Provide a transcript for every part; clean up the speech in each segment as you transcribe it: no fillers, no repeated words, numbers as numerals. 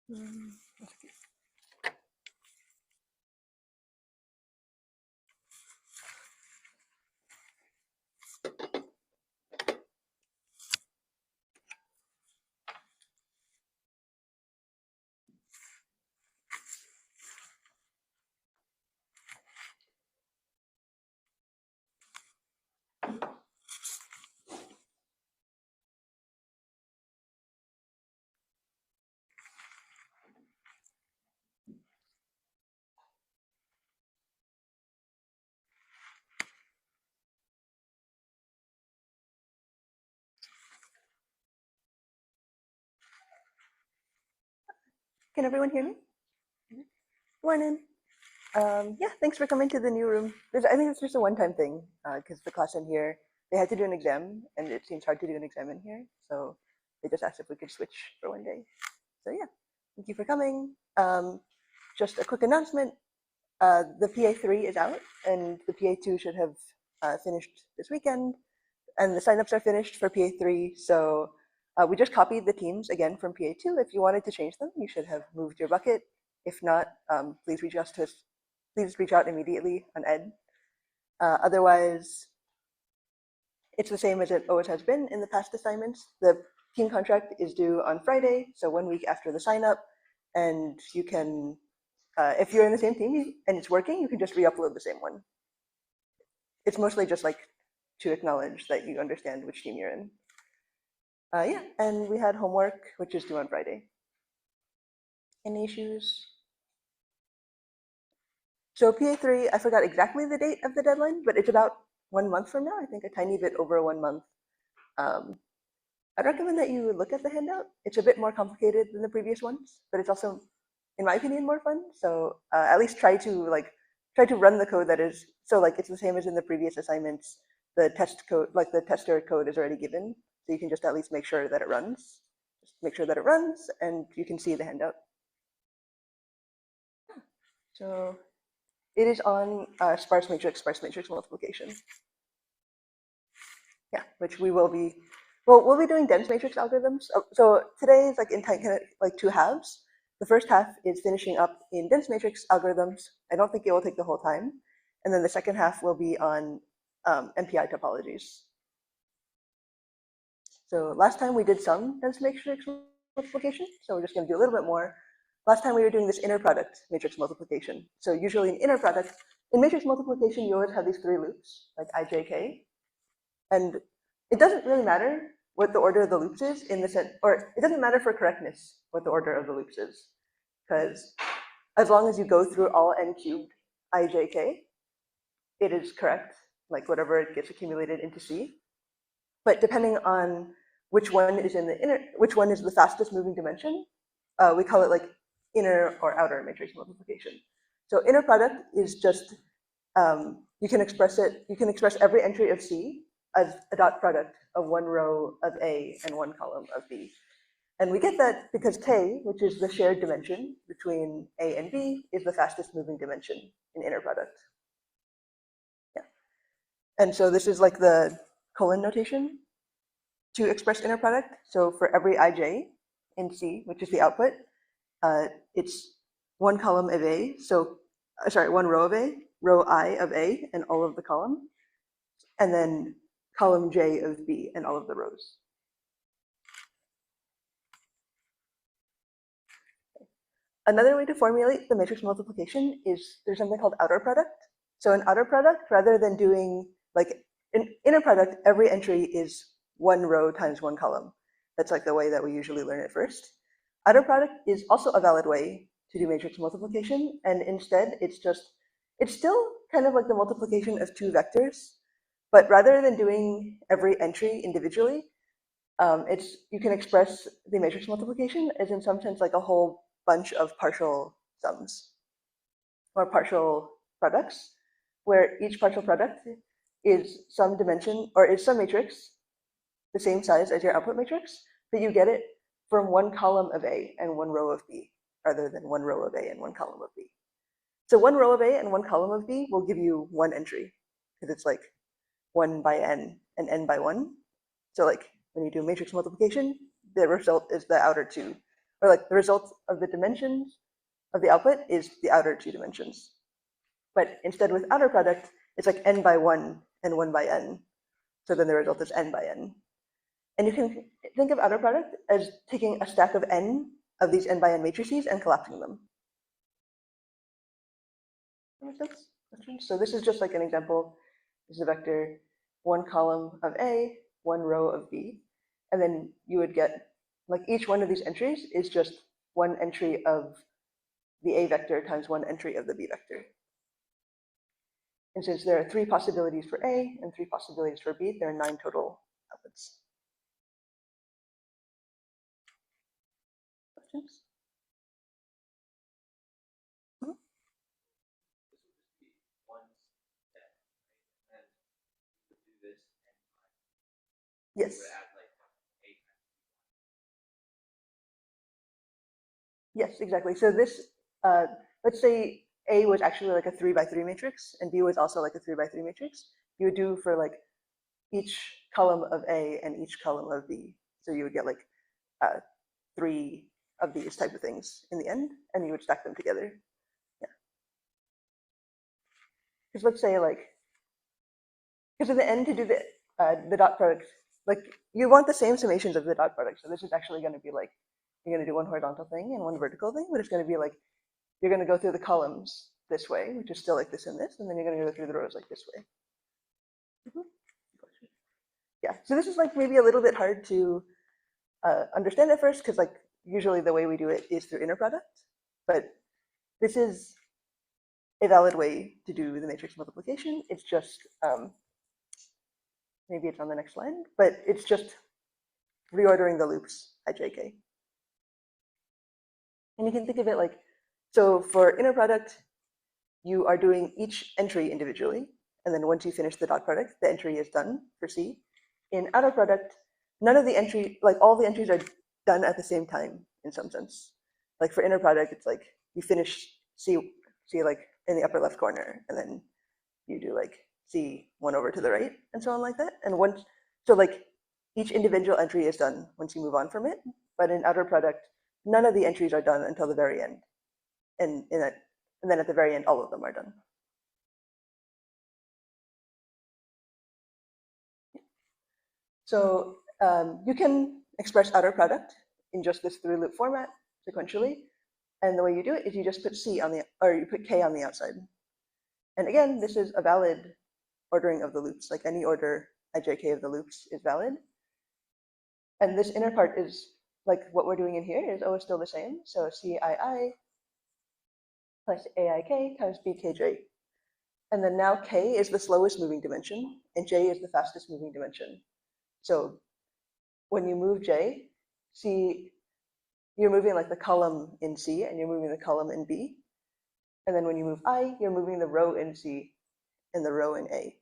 Mm. Can everyone hear me? Morning. Yeah, thanks for coming to the new room. I think it's just a one-time thing because the class in here, they had to do an exam and it seems hard to do an exam in here. So they just asked if we could switch for one day. So yeah, thank you for coming. Just a quick announcement. The PA3 is out and the PA2 should have finished this weekend. And the signups are finished for PA3. So we just copied the teams again from PA2. If you wanted to change them, you should have moved your bucket. If not, please reach out to us. Please reach out immediately on Ed. Otherwise, it's the same as it always has been in the past assignments. The team contract is due on Friday, so 1 week after the sign up. And you can, if you're in the same team and it's working, you can just re-upload the same one. It's mostly just like to acknowledge that you understand which team you're in. Yeah, and we had homework, which is due on Friday. Any issues? So PA3, I forgot exactly the date of the deadline, but it's about 1 month from now. I think a tiny bit over 1 month. I'd recommend that you look at the handout. It's a bit more complicated than the previous ones, but it's also, in my opinion, more fun. So at least try to run the code that is, so like it's the same as in the previous assignments. The test code, like the tester code is already given. So you can just at least make sure that it runs. Just make sure that it runs and you can see the handout. So it is on sparse matrix multiplication. Yeah, which we will be, well, we'll be doing dense matrix algorithms. So today is like in kind of like two halves. The first half is finishing up in dense matrix algorithms. I don't think it will take the whole time. And then the second half will be on MPI topologies. So last time we did some dense matrix multiplication, so we're just going to do a little bit more. Last time we were doing this inner product matrix multiplication. So usually in inner product, in matrix multiplication, you always have these three loops, like ijk. And it doesn't really matter what the order of the loops is in the sense, or it doesn't matter for correctness what the order of the loops is, because as long as you go through all n cubed ijk, it is correct, like whatever it gets accumulated into C. But depending on which one is in the inner, which one is the fastest moving dimension, we call it like inner or outer matrix multiplication. So inner product is just, you can express every entry of C as a dot product of one row of A and one column of B. And we get that because K, which is the shared dimension between A and B, is the fastest moving dimension in inner product. Yeah. And so this is like the colon notation to express inner product. So for every ij in C, which is the output, it's one column of A. So, sorry, one row of A, row I of A, and all of the column, and then column J of B and all of the rows. Another way to formulate the matrix multiplication is there's something called outer product. So an outer product, rather than doing like an inner product, every entry is one row times one column. That's like the way that we usually learn it first. Outer product is also a valid way to do matrix multiplication. And instead, it's still kind of like the multiplication of two vectors. But rather than doing every entry individually, you can express the matrix multiplication as in some sense like a whole bunch of partial sums or partial products, where each partial product is some dimension or is some matrix the same size as your output matrix, but you get it from one column of A and one row of B rather than one row of A and one column of B. So one row of A and one column of B will give you one entry because it's like 1 by n and n by 1. So like when you do matrix multiplication, the result is the outer two or like the result of the dimensions of the output is the outer two dimensions. But instead with outer product, it's like n by 1 and 1 by n. So then the result is n by n. And you can think of outer product as taking a stack of n of these n by n matrices and collapsing them. So this is just like an example. This is a vector, one column of A, one row of B. And then you would get, like each one of these entries is just one entry of the A vector times one entry of the B vector. And since there are 3 possibilities for A and 3 possibilities for B, there are 9 total outputs. Questions? Yes. Yes, exactly. So this, let's say A was actually like a 3 by 3 matrix and B was also like a 3 by 3 matrix. You would do for like each column of A and each column of B. So you would get like 3 of these type of things in the end, and you would stack them together. Yeah. Because let's say like, because in the end to do the dot product, like you want the same summations of the dot product. So this is actually going to be like, you're going to do one horizontal thing and one vertical thing, but it's going to be like, you're going to go through the columns this way, which is still like this and this, and then you're going to go through the rows like this way. Yeah, so this is like maybe a little bit hard to understand at first, because like usually the way we do it is through inner product, but this is a valid way to do the matrix multiplication. It's just, maybe it's on the next slide, but it's just reordering the loops at JK. And you can think of it like, so for inner product, you are doing each entry individually. And then once you finish the dot product, the entry is done for C. In outer product, none of the entry, like all the entries are done at the same time in some sense. Like for inner product, it's like you finish C like in the upper left corner, and then you do like C one over to the right and so on like that. And once, so like each individual entry is done once you move on from it. But in outer product, none of the entries are done until the very end. And then at the very end, all of them are done. So you can express outer product in just this 3-loop format sequentially. And the way you do it is you just put C on the, or you put K on the outside. And again, this is a valid ordering of the loops. Like any order at JK of the loops is valid. And this inner part is like what we're doing in here is always still the same. So CII plus AIK times BKJ. And then now K is the slowest moving dimension and J is the fastest moving dimension. So when you move J, C, you're moving like the column in C and you're moving the column in B. And then when you move I, you're moving the row in C and the row in A.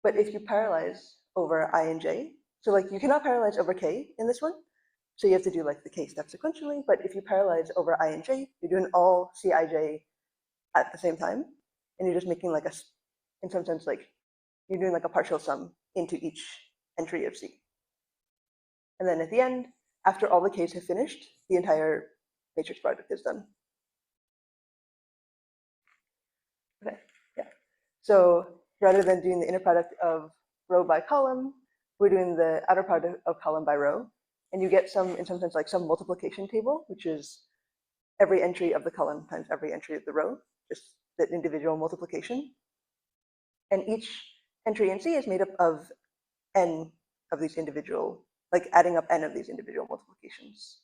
But if you parallelize over I and J, so like you cannot parallelize over K in this one. So you have to do like the K step sequentially. But if you parallelize over I and J, you're doing all Cij at the same time. And you're just making like a, in some sense, like you're doing like a partial sum into each entry of C. And then at the end, after all the Ks have finished, the entire matrix product is done. Okay, yeah. So rather than doing the inner product of row by column, we're doing the outer product of column by row. And you get some, in some sense, like some multiplication table, which is every entry of the column times every entry of the row, just the individual multiplication. And each entry in C is made up of n of these individual, like adding up n of these individual multiplications.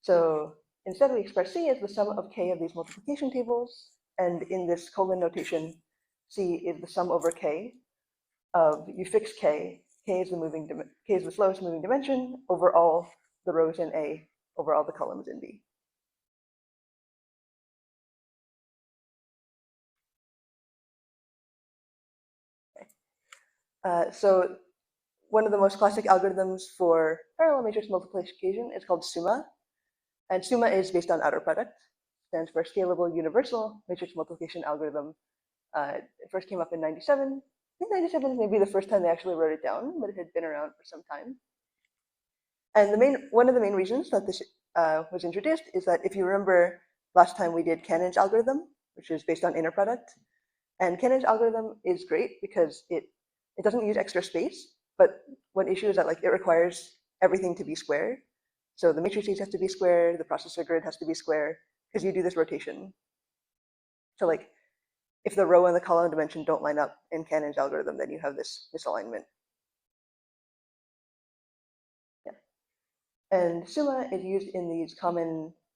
So instead we express C as the sum of k of these multiplication tables. And in this colon notation, C is the sum over k of, you fix k, k is the slowest moving dimension over all the rows in A, over all the columns in B. Okay. So one of the most classic algorithms for parallel matrix multiplication is called SUMMA. And SUMMA is based on outer product, stands for Scalable Universal Matrix Multiplication Algorithm. It first came up in '97. think 97 is maybe the first time they actually wrote it down, but it had been around for some time. And one of the main reasons that this was introduced is that if you remember last time we did Cannon's algorithm, which is based on inner product, and Cannon's algorithm is great because it doesn't use extra space, but one issue is that like it requires everything to be square. So the matrices have to be square, the processor grid has to be square, because you do this rotation. So like if the row and the column dimension don't line up in Cannon's algorithm, then you have this misalignment. Yeah. And Summa is used in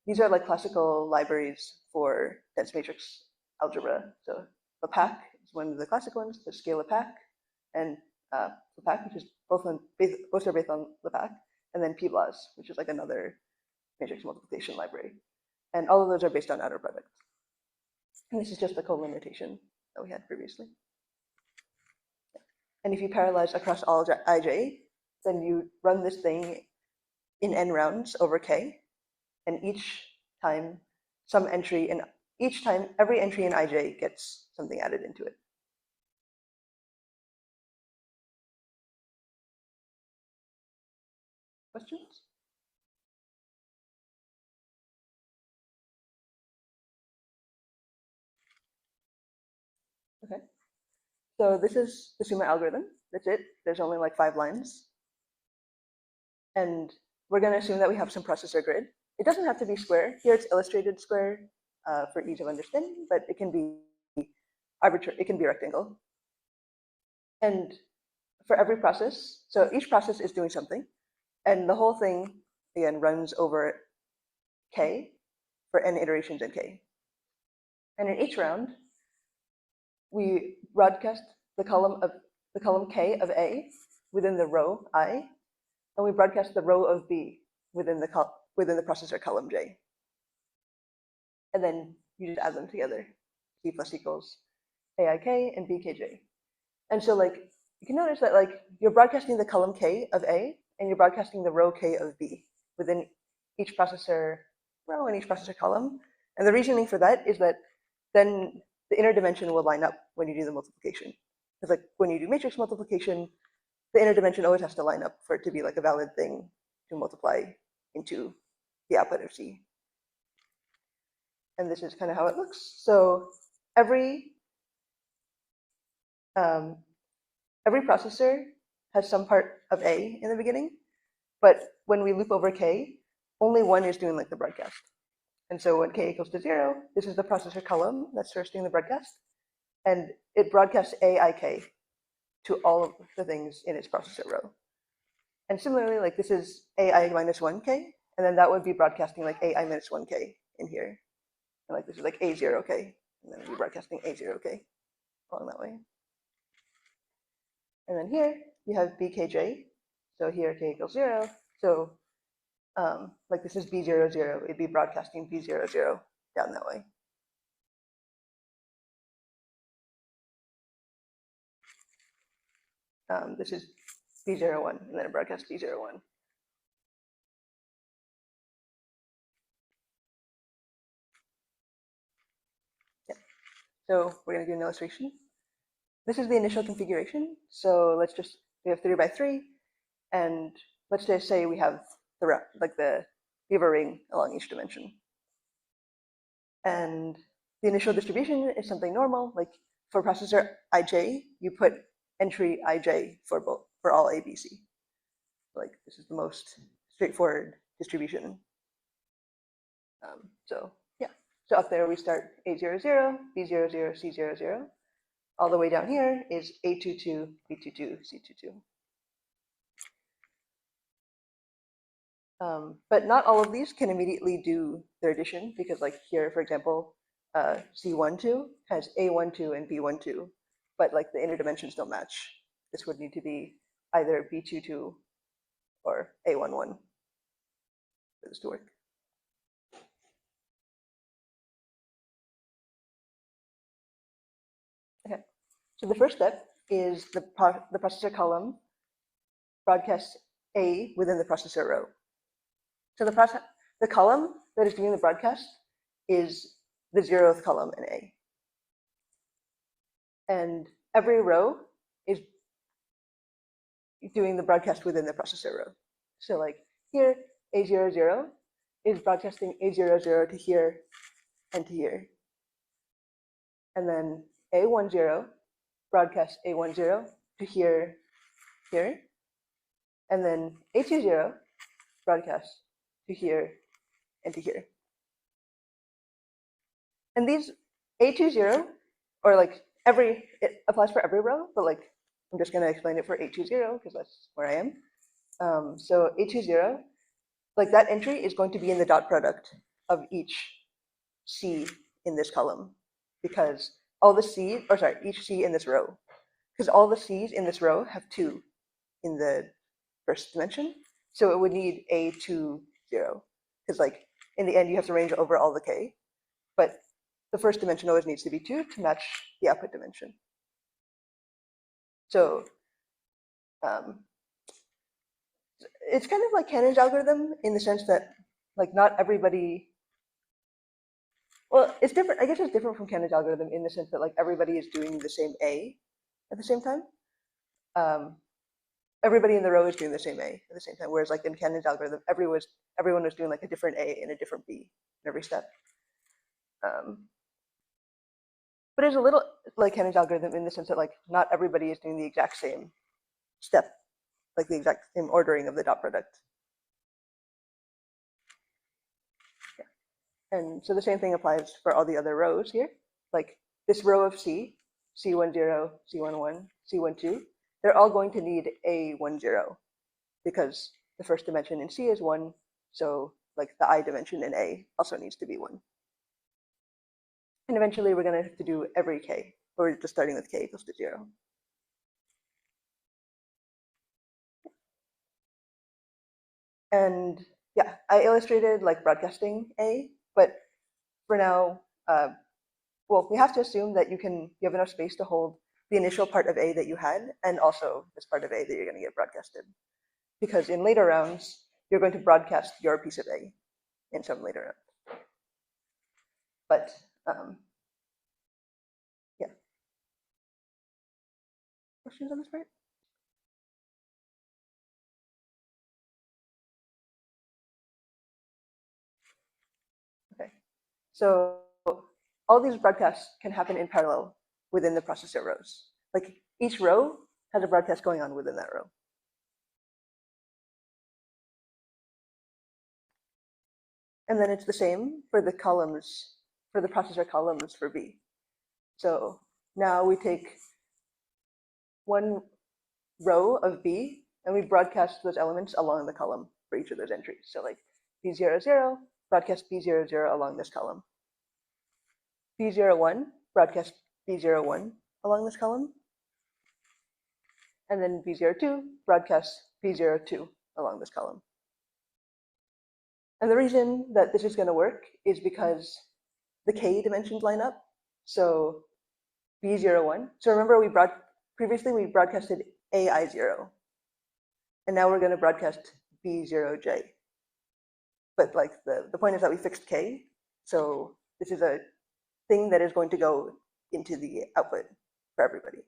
these are like classical libraries for dense matrix algebra. So LePac is one of the classic ones, the scale LePac, and LePac, which is both are based on LePac, and then PBLAS, which is like another matrix multiplication library. And all of those are based on outer product. And this is just the colon notation that we had previously. And if you parallelize across all ij, then you run this thing in n rounds over k, and each time every entry in ij gets something added into it. Questions? Okay. So this is the Summa algorithm. That's it. There's only like 5 lines. And we're going to assume that we have some processor grid. It doesn't have to be square. Here it's illustrated square for ease of understanding, but it can be arbitrary. It can be rectangle. And for every process, so each process is doing something, and the whole thing again runs over k for n iterations in k. And in each round, we broadcast the column k of a within the row I, and we broadcast the row of b within the processor column j. And then you just add them together, c plus equals aik and bkj. And so like you can notice that like you're broadcasting the column k of a, and you're broadcasting the row k of b within each processor row and each processor column. And the reasoning for that is that then the inner dimension will line up when you do the multiplication. Because like when you do matrix multiplication, the inner dimension always has to line up for it to be like a valid thing to multiply into the output of C. And this is kind of how it looks. So every processor has some part of A in the beginning, but when we loop over K, only one is doing like the broadcast. And so when K equals to 0, this is the processor column that's first doing the broadcast, and it broadcasts AIK to all of the things in its processor row. And similarly, like this is AI minus 1K, and then that would be broadcasting like AI minus 1K in here. And like this is like A0K, and then we're broadcasting A0K along that way. And then here you have BKJ. So here K equals 0. So like this is B00, it'd be broadcasting B00 down that way. This is B01, and then it broadcasts B01. Yeah. So we're going to do an illustration. This is the initial configuration. So we have 3 by 3, and let's just say we have we have a ring along each dimension. And the initial distribution is something normal. Like for processor ij, you put entry ij for all ABC. Like this is the most straightforward distribution. So yeah, so up there we start A00, B00, C00. All the way down here is A22, B22, C22. But not all of these can immediately do their addition, because like here, for example, C12 has A12 and B12, but like the inner dimensions don't match. This would need to be either B22 or A11 for this to work. Okay, so the first step is the processor column broadcasts A within the processor row. So the column that is doing the broadcast is the 0th column in A. And every row is doing the broadcast within the processor row. So like here, A00 is broadcasting A00 to here and to here. And then A10 broadcasts A10 to here, here. And then A20 broadcasts to here and to here. And these A20, or like it applies for every row, but like I'm just going to explain it for A20 because that's where I am. So A20, like that entry is going to be in the dot product of each C in this column, because all the C, or sorry, each C in this row, because all the C's in this row have 2 in the first dimension. So it would need A20, because like in the end you have to range over all the K, but the first dimension always needs to be 2 to match the output dimension. So it's kind of like Cannon's algorithm in the sense that like not everybody, well, it's different. I guess it's different from Cannon's algorithm in the sense that like everybody is doing the same A at the same time. Everybody in the row is doing the same A at the same time, whereas like in Cannon's algorithm, everyone was doing like a different A and a different B in every step. But it's a little like Cannon's algorithm in the sense that like not everybody is doing the exact same step, like the exact same ordering of the dot product. Yeah. And so the same thing applies for all the other rows here. Like this row of C, C10, C11, C12, they're all going to need A10 because the first dimension in C is 1, so like the I dimension in A also needs to be 1. And eventually we're going to have to do every K. We're just starting with K equals to 0. And yeah, I illustrated like broadcasting A, but for now, well, we have to assume that you have enough space to hold the initial part of A that you had, and also this part of A that you're going to get broadcasted. Because in later rounds, you're going to broadcast your piece of A in some later round. But yeah. Questions on this part? Okay. So all these broadcasts can happen in parallel within the processor rows. Like each row has a broadcast going on within that row. And then it's the same for the columns, for the processor columns for B. So now we take one row of B and we broadcast those elements along the column for each of those entries. So like B00, broadcast B00 along this column. B01, broadcast B01 along this column. And then B02, broadcast B02 along this column. And the reason that this is going to work is because the K dimensions line up. So B01, so remember previously we broadcasted AI0. And now we're going to broadcast B0J. But like the point is that we fixed K. So this is a thing that is going to go into the output for everybody.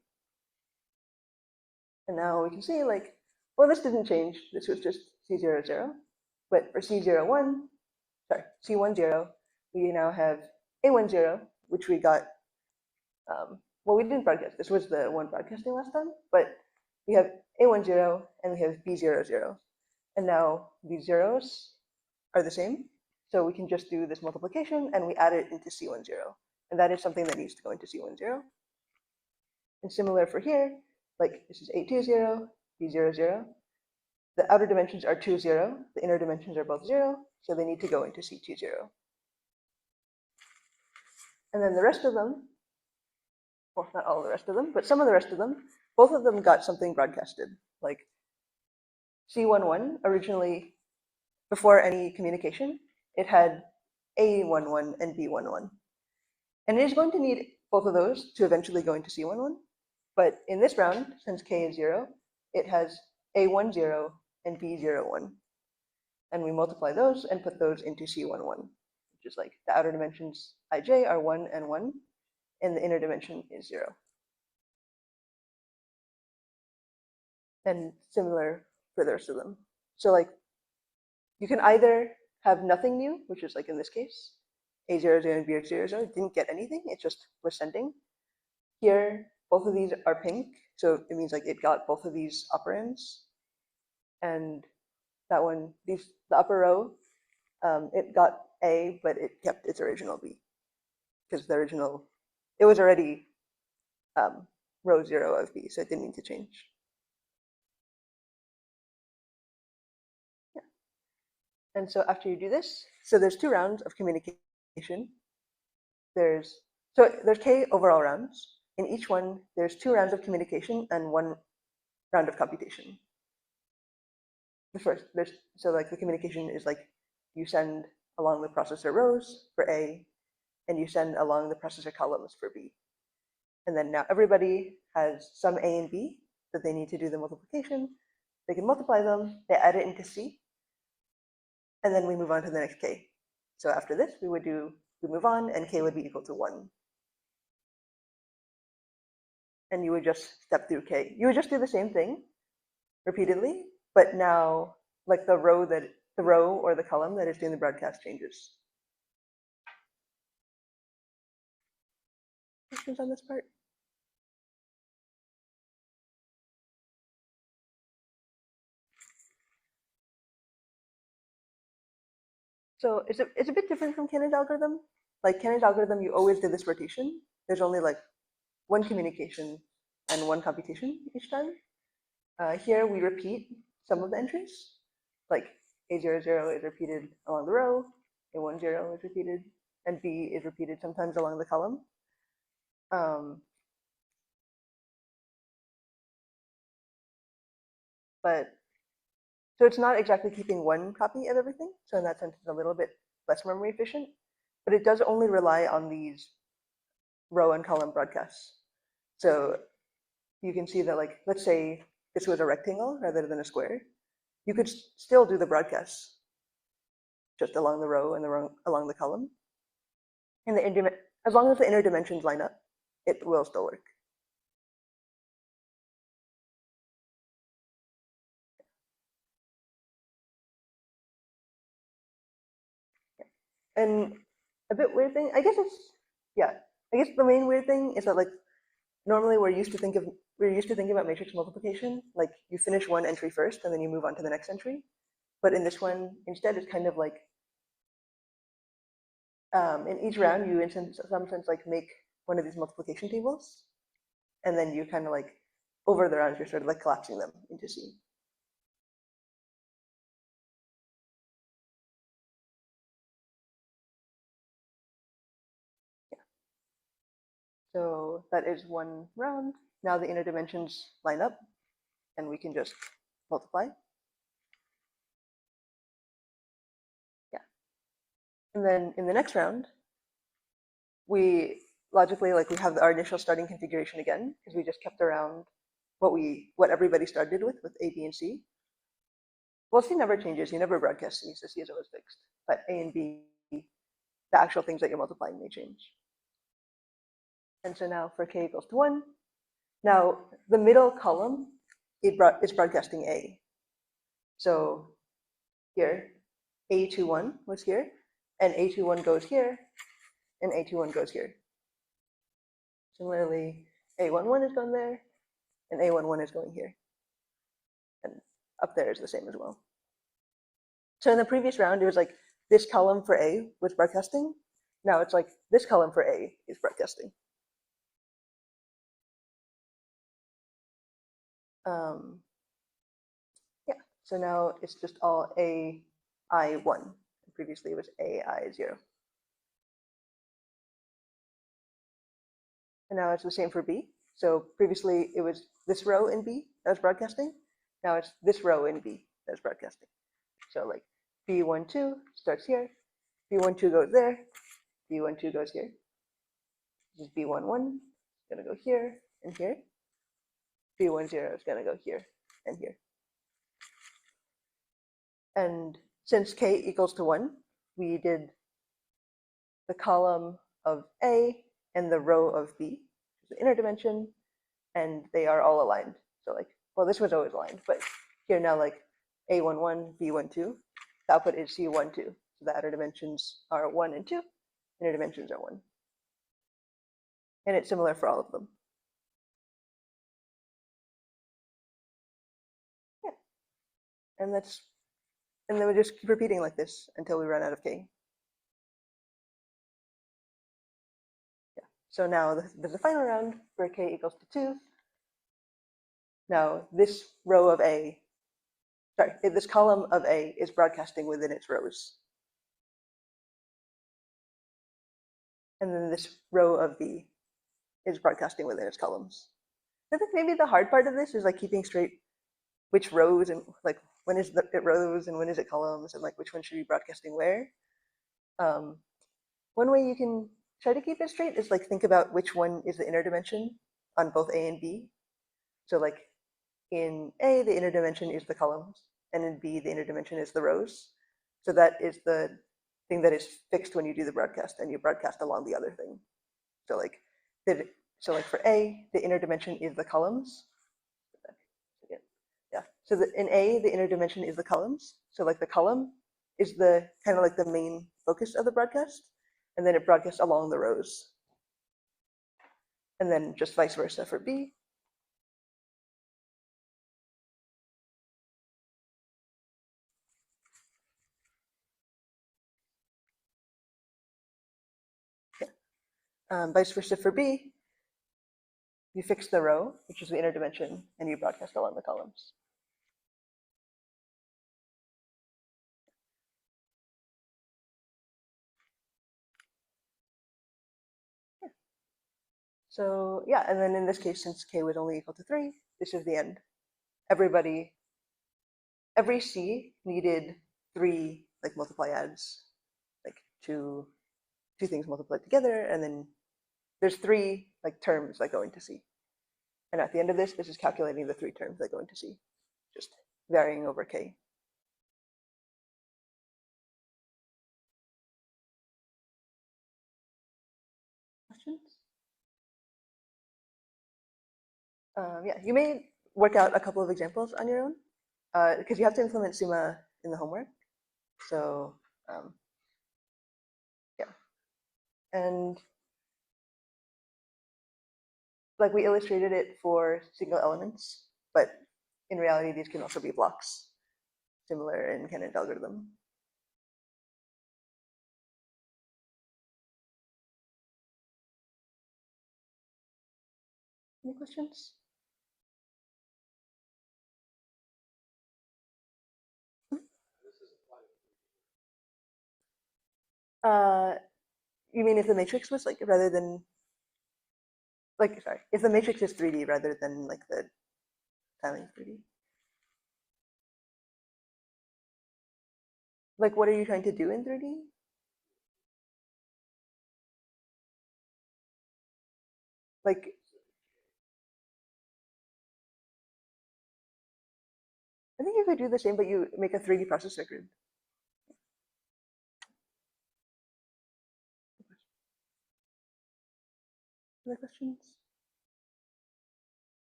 And now we can see like, well, this didn't change. This was just C00. But for C10, we now have A10, which we got, well, we didn't broadcast. This was the one broadcasting last time, but we have A10 and we have B00. And now these zeros are the same. So we can just do this multiplication and we add it into C10. And that is something that needs to go into C10. And similar for here, like this is A20, B00. The outer dimensions are 2, 0. The inner dimensions are both 0, so they need to go into C20. And then the rest of them, well, not all the rest of them, but some of the rest of them, both of them got something broadcasted. Like C11 originally, before any communication, it had A11 and B11. And it is going to need both of those to eventually go into C11. But in this round, since K is 0, it has A10 and B01. And we multiply those and put those into C11, which is like the outer dimensions ij are 1 and 1, and the inner dimension is 0. and similar for the rest of them. So like you can either have nothing new, which is like in this case, A00 and B00 didn't get anything, it just was sending. Here, both of these are pink, so it means like it got both of these operands. And that one, the upper row, it got A, but it kept its original B because the original, it was already row 0 of B, so it didn't need to change. Yeah. And so after you do this, so there's 2 rounds of communication. There's K overall rounds. In each one, there's 2 rounds of communication and 1 round of computation. So like the communication is like you send along the processor rows for A, and you send along the processor columns for B. And then now everybody has some A and B that they need to do the multiplication. They can multiply them, they add it into C, and then we move on to the next K. So after this, we move on, and K would be equal to 1. And you would just step through K. You would just do the same thing repeatedly, but now like the row or the column that is doing the broadcast changes. Questions on this part? So it's a bit different from Cannon's algorithm. Like Cannon's algorithm, you always do this rotation. There's only like 1 communication and 1 computation each time. Here we repeat some of the entries. Like A00 is repeated along the row, A10 is repeated, and B is repeated sometimes along the column. But so it's not exactly keeping 1 copy of everything. So in that sense, it's a little bit less memory efficient, but it does only rely on these row and column broadcasts. So you can see that, like, let's say this was a rectangle rather than a square, you could still do the broadcasts just along the row and along the column. And as long as the inner dimensions line up, it will still work. And a bit weird thing, I guess the main weird thing is that like normally we're used to thinking about matrix multiplication, like you finish 1 entry first and then you move on to the next entry. But in this one, instead, it's kind of like in each round, you in some sense like make one of these multiplication tables, and then you kind of like over the rounds, you're sort of like collapsing them into C. Yeah. So that is 1 round. Now the inner dimensions line up, and we can just multiply. Yeah. And then in the next round, we logically we have our initial starting configuration again, because we just kept around what everybody started with A, B, and C. Well, C never changes. You never broadcast C, so C is always fixed. But A and B, the actual things that you're multiplying may change. And so now for K equals to 1, now the middle column is broadcasting A. So here, A21 was here, and A21 goes here, and A21 goes here. Similarly, A11 is going there, and A11 is going here. And up there is the same as well. So in the previous round, it was like this column for A was broadcasting. Now it's like this column for A is broadcasting. Yeah, so now it's just all AI1. Previously it was AI0. And now it's the same for B. So previously it was this row in B that was broadcasting. Now it's this row in B that's broadcasting. So like B12 starts here, B12 goes there, B12 goes here. This is B11, it's gonna go here and here. B10 is gonna go here and here. And since K equals to 1, we did the column of A and the row of B, the inner dimension, and they are all aligned. So like well, this was always aligned, but here now like A11, B12, the output is C12. So the outer dimensions are 1 and 2, inner dimensions are 1. And it's similar for all of them. Yeah. And then we just keep repeating like this until we run out of K. Yeah. So now there's a final round where K equals to 2. Now this row of A, sorry, this column of A is broadcasting within its rows. And then this row of B is broadcasting within its columns. I think maybe the hard part of this is like keeping straight which rows and like when is it rows and when is it columns and like which one should be broadcasting where. One way you can try to keep it straight is like think about which one is the inner dimension on both A and B. So like in A, the inner dimension is the columns, and in B, the inner dimension is the rows. So that is the thing that is fixed when you do the broadcast, and you broadcast along the other thing. So like for A, the inner dimension is the columns. Yeah. So in A, the inner dimension is the columns. So like the column is the kind of like the main focus of the broadcast, and then it broadcasts along the rows. And then just vice versa for B. Vice versa for B, you fix the row, which is the inner dimension, and you broadcast along the columns. Yeah. So yeah, and then in this case, since K was only equal to 3, this is the end. Every C needed 3 like multiply adds, like two things multiplied together, and then there's 3 like terms that go into C. And at the end of this is calculating the 3 terms that go into C, just varying over K. Questions? Yeah, you may work out a couple of examples on your own, because you have to implement Summa in the homework. So yeah, and like we illustrated it for single elements, but in reality, these can also be blocks, similar in Kenneth algorithm. Any questions? You mean if the matrix was like rather than like sorry, if the matrix is 3D rather than like the tiling is 3D? Like what are you trying to do in 3D? Like I think you could do the same, but you make a 3D processor grid. Other questions?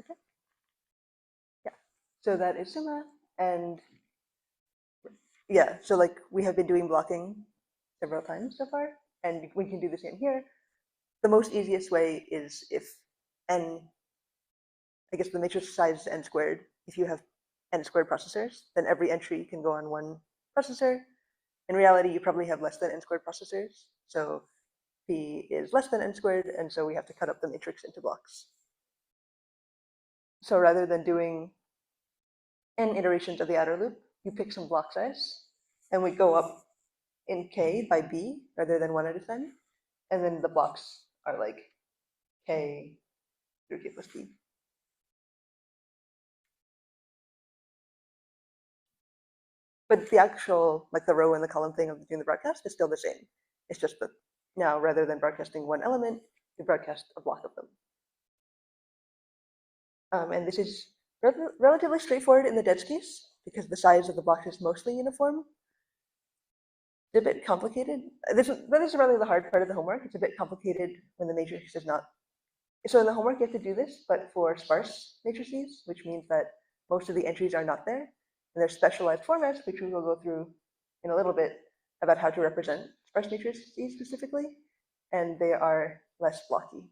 Okay. Yeah. So that is Summa, and yeah, so like we have been doing blocking several times so far, and we can do the same here. The most easiest way is if n, I guess the matrix size is n squared. If you have n squared processors, then every entry can go on one processor. In reality, you probably have less than n squared processors. So P is less than n squared, and so we have to cut up the matrix into blocks. So rather than doing n iterations of the outer loop, you pick some block size, and we go up in K by B rather than 1 at a time. And then the blocks are like K through K plus B. But the actual, like the row and the column thing of doing the broadcast is still the same. It's just that now rather than broadcasting one element, you broadcast a block of them. And this is relatively straightforward in the dead case because the size of the block is mostly uniform. It's a bit complicated. This is really the hard part of the homework. It's a bit complicated when the matrix is not So in the homework, you have to do this, but for sparse matrices, which means that most of the entries are not there. And there's specialized formats, which we will go through in a little bit about how to represent sparse matrices specifically. And they are less blocky,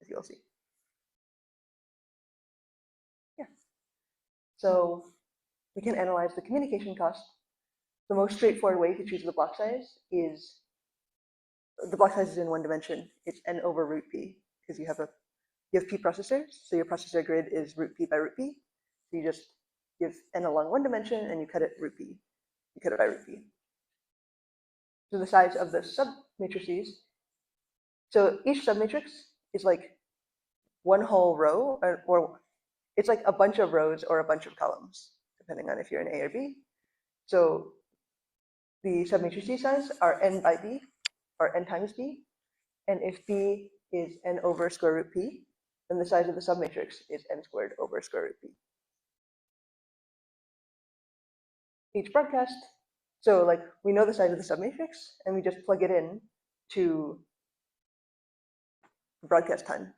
as you'll see. Yeah. So we can analyze the communication cost. The most straightforward way to choose the block size is, the block size is in one dimension. It's n over root p, because you have p processors, so your processor grid is root p by root p. So you just give n along one dimension and you cut it root p. You cut it by root p. So the size of the submatrices, so each submatrix is like one whole row, or it's like a bunch of rows or a bunch of columns, depending on if you're in A or B. So the submatrices size are n by b, or n times b. And if b is n over square root p, then the size of the submatrix is n squared over square root p. Each broadcast, so like we know the size of the submatrix, and we just plug it in to broadcast time.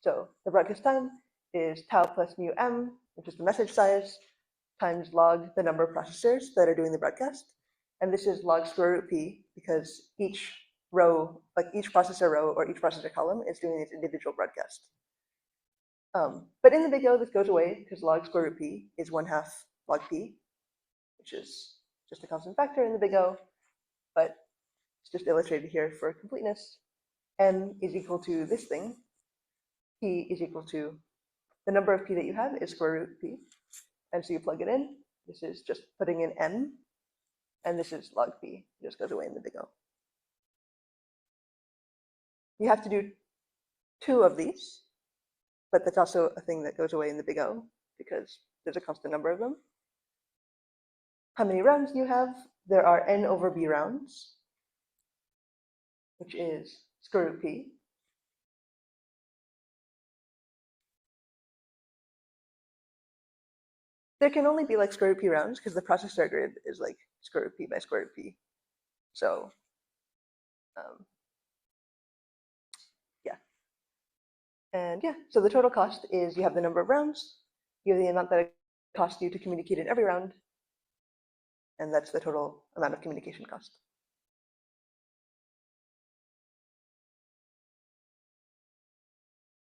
So the broadcast time is tau plus mu m, which is the message size, times log the number of processors that are doing the broadcast. And this is log square root p, because each row, like each processor row or each processor column is doing its individual broadcast. But in the big O, this goes away because log square root p is 1/2 log p, which is just a constant factor in the big O, but it's just illustrated here for completeness. M is equal to this thing. P is equal to the number of p that you have is square root p. And so you plug it in. This is just putting in m, and this is log p. It just goes away in the big O. You have to do 2 of these, but that's also a thing that goes away in the big O because there's a constant number of them. How many rounds do you have? There are n over b rounds, which is square root p. There can only be like square root p rounds because the processor grid is like square root p by square root p. So yeah. And yeah, so the total cost is you have the number of rounds, you have the amount that it costs you to communicate in every round, and that's the total amount of communication cost.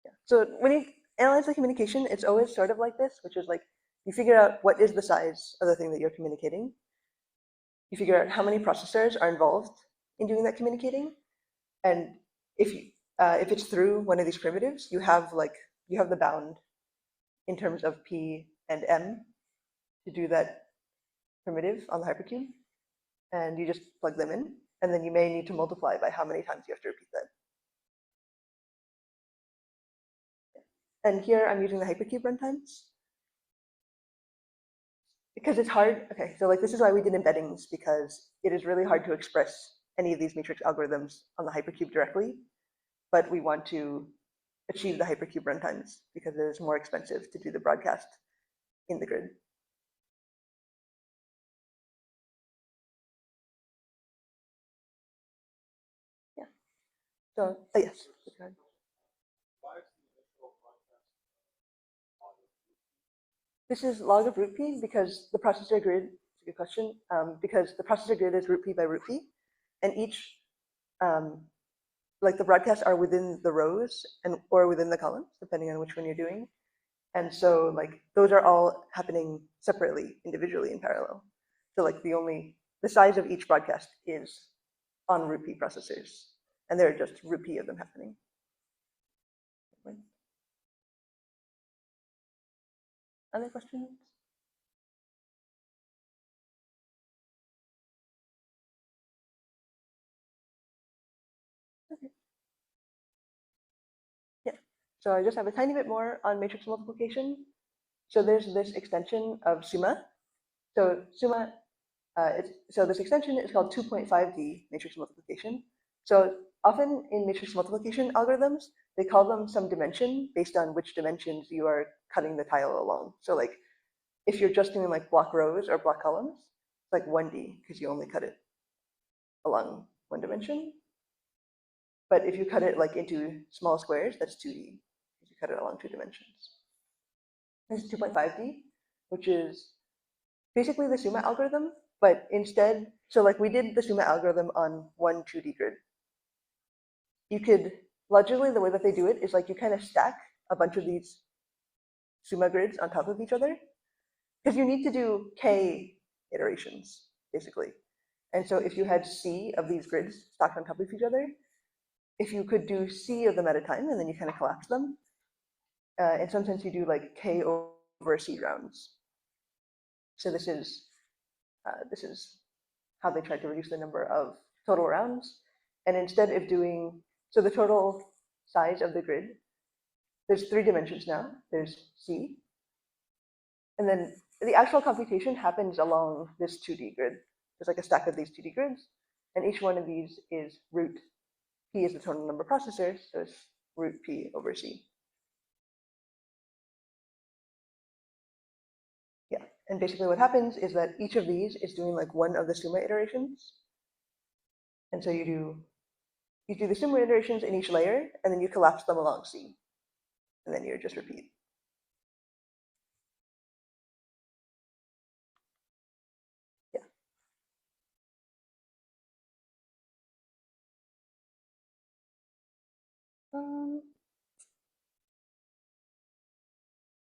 Yeah. So when you analyze the communication, it's always sort of like this, which is like you figure out what is the size of the thing that you're communicating. You figure out how many processors are involved in doing that communicating, and if it's through one of these primitives, you have the bound in terms of p and m to do that primitive on the hypercube, and you just plug them in, and then you may need to multiply by how many times you have to repeat that. And here I'm using the hypercube runtimes because it's hard. Okay, so like this is why we did embeddings, because it is really hard to express any of these matrix algorithms on the hypercube directly, but we want to achieve the hypercube runtimes because it is more expensive to do the broadcast in the grid. Yeah. So yes. This is log of root p because the processor grid, it's a good question, because the processor grid is root p by root p, and each, like the broadcasts are within the rows and or within the columns, depending on which one you're doing. And so like those are all happening separately, individually in parallel. So like the size of each broadcast is on root p processors, and there are just root p of them happening. Other questions? Okay. Yeah. So I just have a tiny bit more on matrix multiplication. So there's this extension of summa. So summa, so this extension is called 2.5D matrix multiplication. So often in matrix multiplication algorithms, they call them some dimension based on which dimensions you are cutting the tile along. So like if you're just doing like block rows or block columns, it's like 1D because you only cut it along one dimension. But if you cut it like into small squares, that's 2D. If you cut it along 2 dimensions. This is 2.5D, which is basically the Summa algorithm, but instead, so like we did the Summa algorithm on one 2D grid. You could, logically, the way that they do it is like you kind of stack a bunch of these Summa grids on top of each other, because you need to do K iterations, basically. And so if you had C of these grids stacked on top of each other, if you could do C of them at a time, and then you kind of collapse them, in some sense you do like K over C rounds. So this is how they tried to reduce the number of total rounds. And instead of doing, so the total size of the grid, there's 3 dimensions now. There's C. And then the actual computation happens along this 2D grid. There's like a stack of these 2D grids. And each one of these is root. P is the total number of processors, so it's root P over C. Yeah, and basically what happens is that each of these is doing like one of the Summa iterations. And so you do the Summa iterations in each layer, and then you collapse them along C. And then you just repeat. Yeah.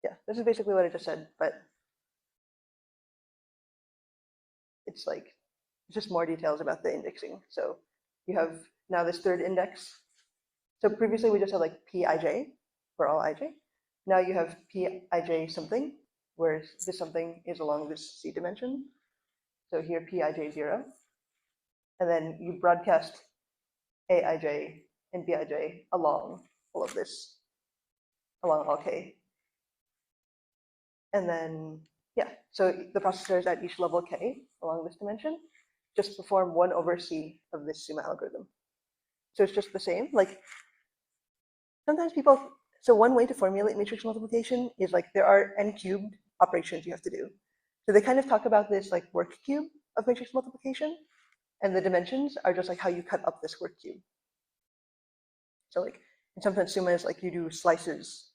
Yeah, this is basically what I just said, but it's like just more details about the indexing. So you have now this third index. So previously we just had like Pij for all ij. Now you have Pij something, where this something is along this C dimension. So here Pij0. And then you broadcast Aij and Bij along all of this, along all K. And then, yeah, so the processors at each level K along this dimension just perform 1 over C of this Summa algorithm. So it's just the same. Like sometimes people, so one way to formulate matrix multiplication is like there are n cubed operations you have to do. So they kind of talk about this like work cube of matrix multiplication, and the dimensions are just like how you cut up this work cube. So like, and sometimes Summa is like you do slices,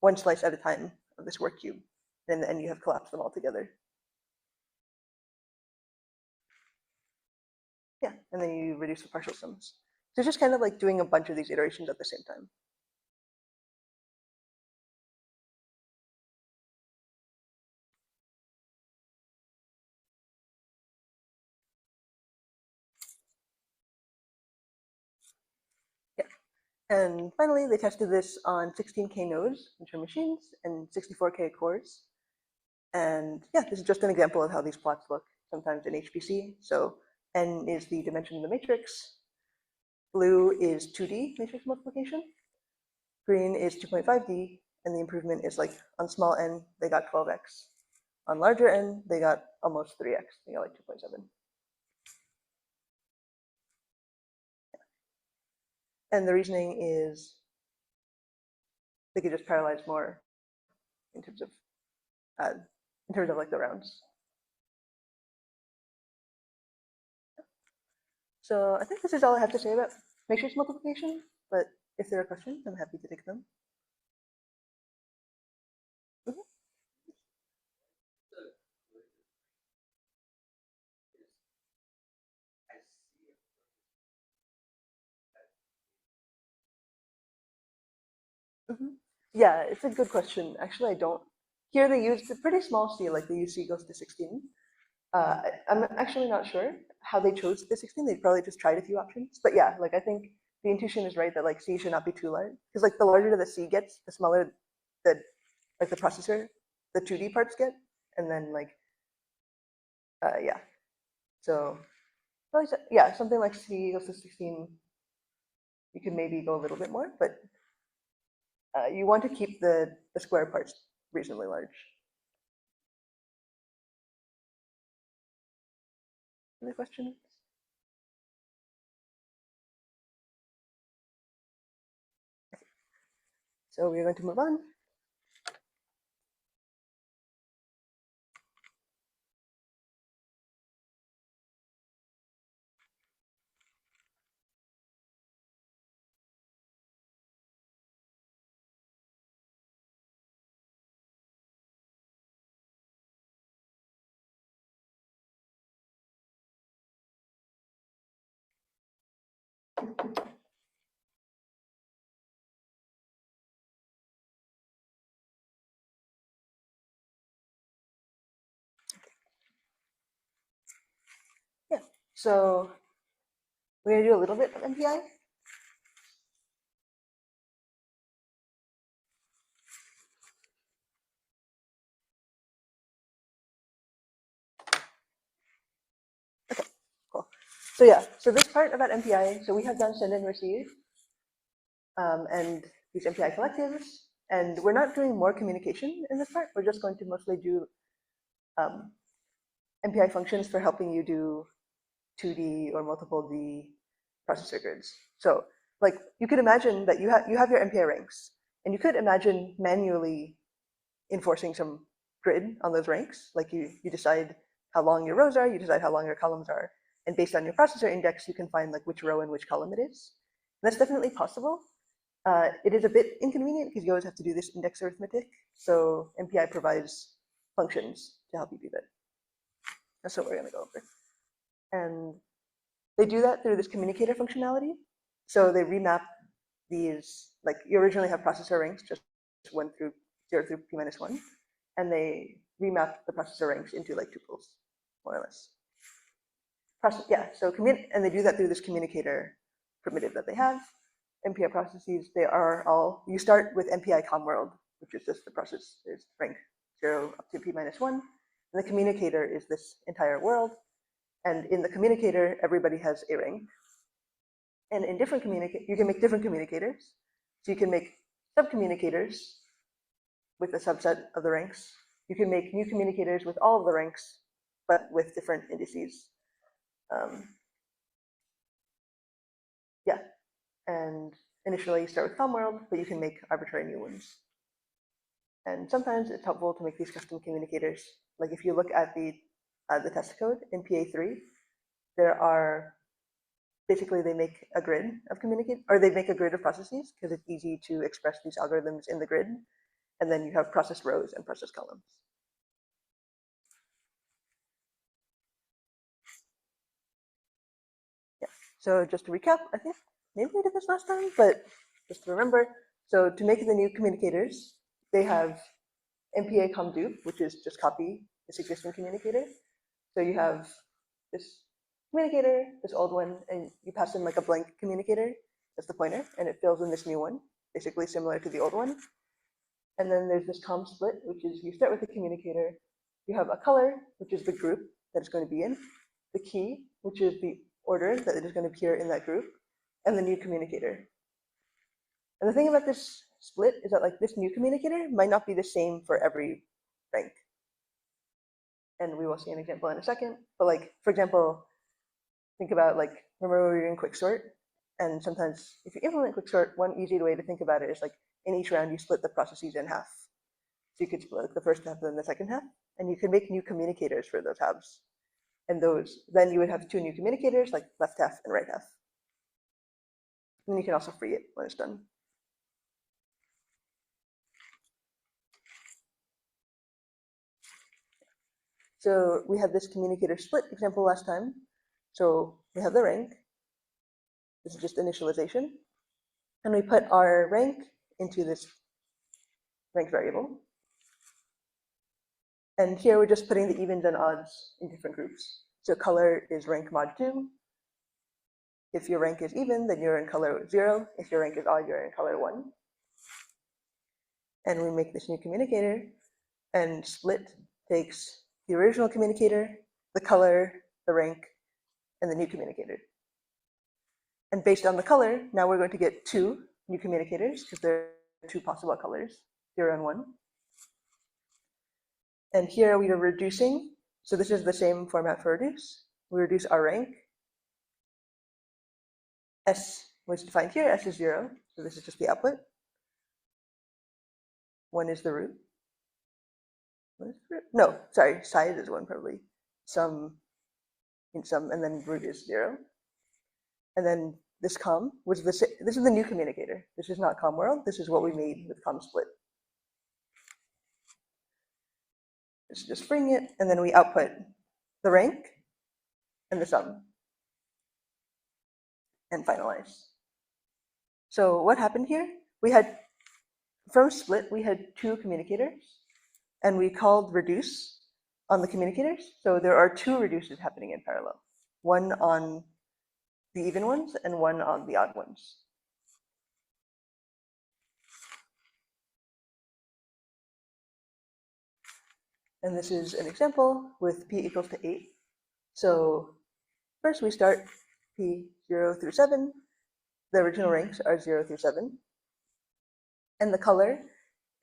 one slice at a time of this work cube, and in the end you have collapsed them all together. Yeah, and then you reduce the partial sums. So it's just kind of like doing a bunch of these iterations at the same time. Yeah. And finally, they tested this on 16K nodes, which are machines, and 64K cores. And yeah, this is just an example of how these plots look sometimes in HPC. So n is the dimension of the matrix. Blue is 2D matrix multiplication. Green is 2.5D. And the improvement is like on small n, they got 12x. On larger n, they got almost 3x. They got like 2.7. And the reasoning is they could just parallelize more in terms of like the rounds. So I think this is all I have to say about matrix multiplication, but if there are questions, I'm happy to take them. Mhm. Mhm. Yeah, it's a good question. Actually, I don't. Here they use a pretty small C, like the UC goes to 16. I'm actually not sure how they chose the 16. They probably just tried a few options. But yeah, like I think the intuition is right that like C should not be too large. Because like the larger the C gets, the smaller the like the processor, the 2D parts get. And then like yeah. So probably yeah, something like C goes to 16. You could maybe go a little bit more, but you want to keep the square parts reasonably large. Any questions? So we're going to move on. So we're going to do a little bit of MPI. Okay, cool. So yeah, so this part about MPI, so we have done send and receive, and these MPI collectives, and we're not doing more communication in this part. We're just going to mostly do MPI functions for helping you do 2D or multiple D processor grids. So like you could imagine that you have your MPI ranks, and you could imagine manually enforcing some grid on those ranks. Like you decide how long your rows are, you decide how long your columns are, and based on your processor index, you can find like which row and which column it is. And that's definitely possible. It is a bit inconvenient because you always have to do this index arithmetic. So MPI provides functions to help you do that. That's what we're going to go over. And they do that through this communicator functionality. So they remap these, like you originally have processor ranks, just 1 through 0 through p minus 1, and they remap the processor ranks into like tuples, more or less. So and they do that through this communicator primitive that they have. MPI processes, they are all, you start with MPI com world, which is just the process is rank 0 up to p minus 1. And the communicator is this entire world. And in the communicator, everybody has a rank. And in different you can make different communicators. So you can make subcommunicators with a subset of the ranks. You can make new communicators with all of the ranks, but with different indices. Yeah, and initially you start with com world, but you can make arbitrary new ones. And sometimes it's helpful to make these custom communicators. Like if you look at the test code in PA3, there are basically they make a grid of they make a grid of processes because it's easy to express these algorithms in the grid. And then you have process rows and process columns. Yeah, so just to recap, I think maybe we did this last time, but just to remember, so to make the new communicators, they have MPA comdupe, which is just copy this existing communicator. So you have this communicator, this old one, and you pass in like a blank communicator, that's the pointer, and it fills in this new one, basically similar to the old one. And then there's this com split, which is you start with the communicator, you have a color, which is the group that it's going to be in, the key, which is the order that it is going to appear in that group, and the new communicator. And the thing about this split is that like this new communicator might not be the same for every rank. And we will see an example in a second. But like, for example, think about like, remember when we were doing quicksort? And sometimes if you implement quicksort, one easy way to think about it is like in each round, you split the processes in half. So you could split the first half and then the second half, and you could make new communicators for those halves. And then you would have 2 new communicators, like left half and right half. And then you can also free it when it's done. So we had this communicator split example last time. So we have the rank. This is just initialization. And we put our rank into this rank variable. And here we're just putting the evens and odds in different groups. So color is rank mod 2. If your rank is even, then you're in color 0. If your rank is odd, you're in color 1. And we make this new communicator, and split takes the original communicator, the color, the rank, and the new communicator. And based on the color, now we're going to get 2 new communicators because there are 2 possible colors, 0 and 1. And here we are reducing. So this is the same format for reduce. We reduce our rank. S was defined here, S is 0. So this is just the output. 1 is the root. What is the root? No, sorry, size is 1 probably. Sum, and then root is 0. And then this com was this is the new communicator. This is not com world. This is what we made with com split. Let's just bring it, and then we output the rank and the sum and finalize. So what happened here? We had, from split, we had 2 communicators, and we called reduce on the communicators. So there are 2 reduces happening in parallel. one on the even ones and one on the odd ones. And this is an example with p equals to 8. So first we start p 0 through 7. The original ranks are 0 through 7. And the color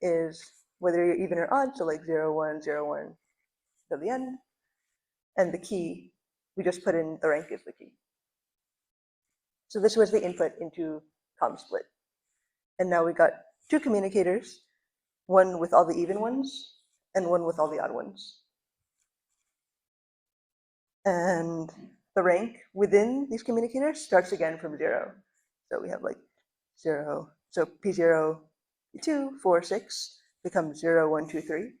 is whether you're even or odd, so like 0, 1, 0, 1 till the end. And the key, we just put in the rank as the key. So this was the input into ComSplit. And now we got two communicators, one with all the even ones and one with all the odd ones. And the rank within these communicators starts again from 0. So we have like 0, so P0, P2, 4, 6 becomes 0, 1, 2, 3.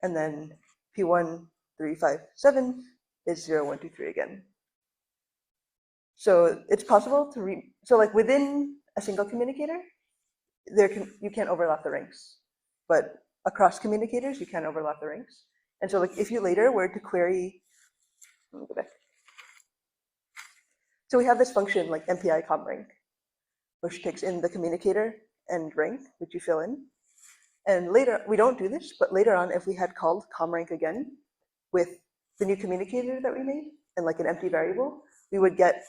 And then P1, 3, 5, 7 is 0, 1, 2, 3 again. So it's possible to so like within a single communicator, you can't overlap the ranks, but across communicators you can overlap the ranks. And so like if you later were to query, let me go back. So we have this function like MPI comrank, which takes in the communicator and rank, which you fill in. And later, we don't do this, but later on, if we had called comrank again with the new communicator that we made and like an empty variable, we would get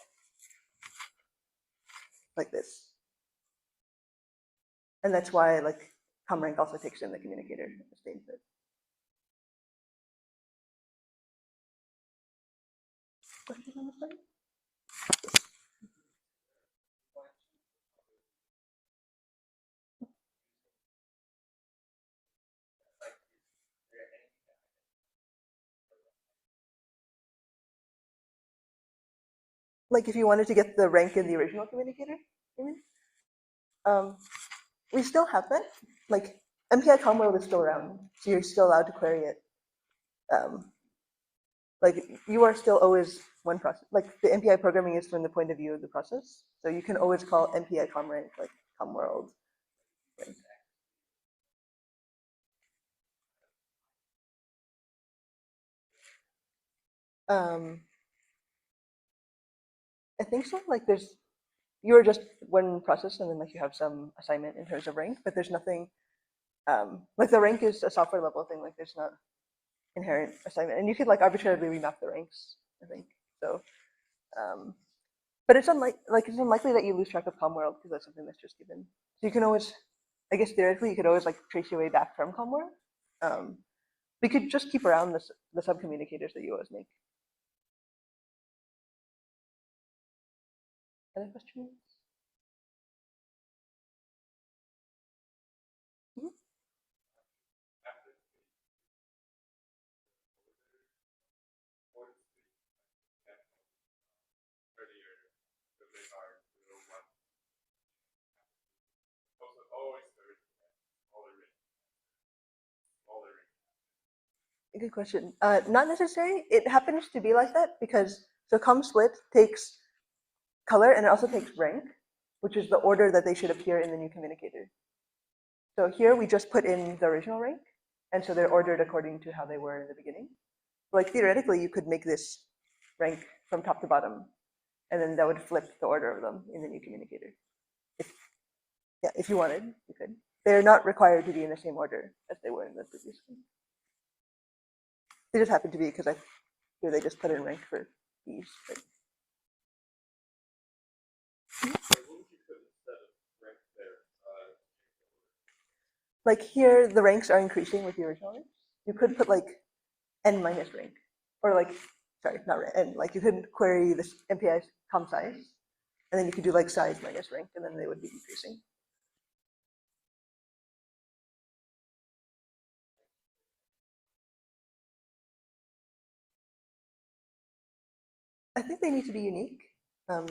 like this. And that's why like comrank also takes in the communicator at the same time. Questions on this part? Like if you wanted to get the rank in the original communicator, you mean? We still have that. Like MPI comworld is still around, so you're still allowed to query it. Like you are still always one process. Like the MPI programming is from the point of view of the process, so you can always call MPI comrank like comworld. Right? I think so. Like you are just one process, and then like you have some assignment in terms of rank, but there's nothing. Like the rank is a software level thing. Like there's not inherent assignment, and you could like arbitrarily remap the ranks. I think so. But it's unlikely that you lose track of comworld because that's something that's just given. So you can always, I guess theoretically, you could always like trace your way back from comworld. We could just keep around the subcommunicators that you always make. Other questions? Mhm. Good question. Not necessary. It happens to be like that because so ComSplit takes color and it also takes rank, which is the order that they should appear in the new communicator. So here we just put in the original rank, and so they're ordered according to how they were in the beginning. Like theoretically, you could make this rank from top to bottom, and then that would flip the order of them in the new communicator. If you wanted, you could. They're not required to be in the same order as they were in the previous one. They just happen to be because here they just put in rank for these. But... Like here, the ranks are increasing with the original ranks. You could put like n minus rank, or like, sorry, not n. Like you could query this MPI com size, and then you could do like size minus rank, and then they would be decreasing. I think they need to be unique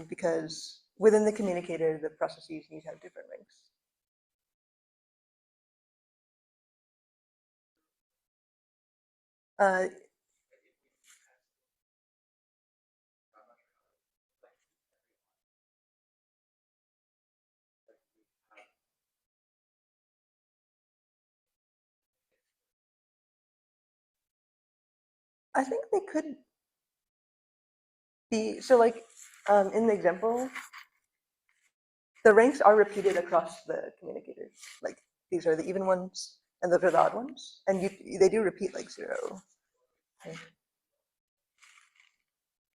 because within the communicator, the processes need to have different ranks. I think they could So like in the example, the ranks are repeated across the communicators. Like these are the even ones, and those are the odd ones, and they do repeat like 0. Okay.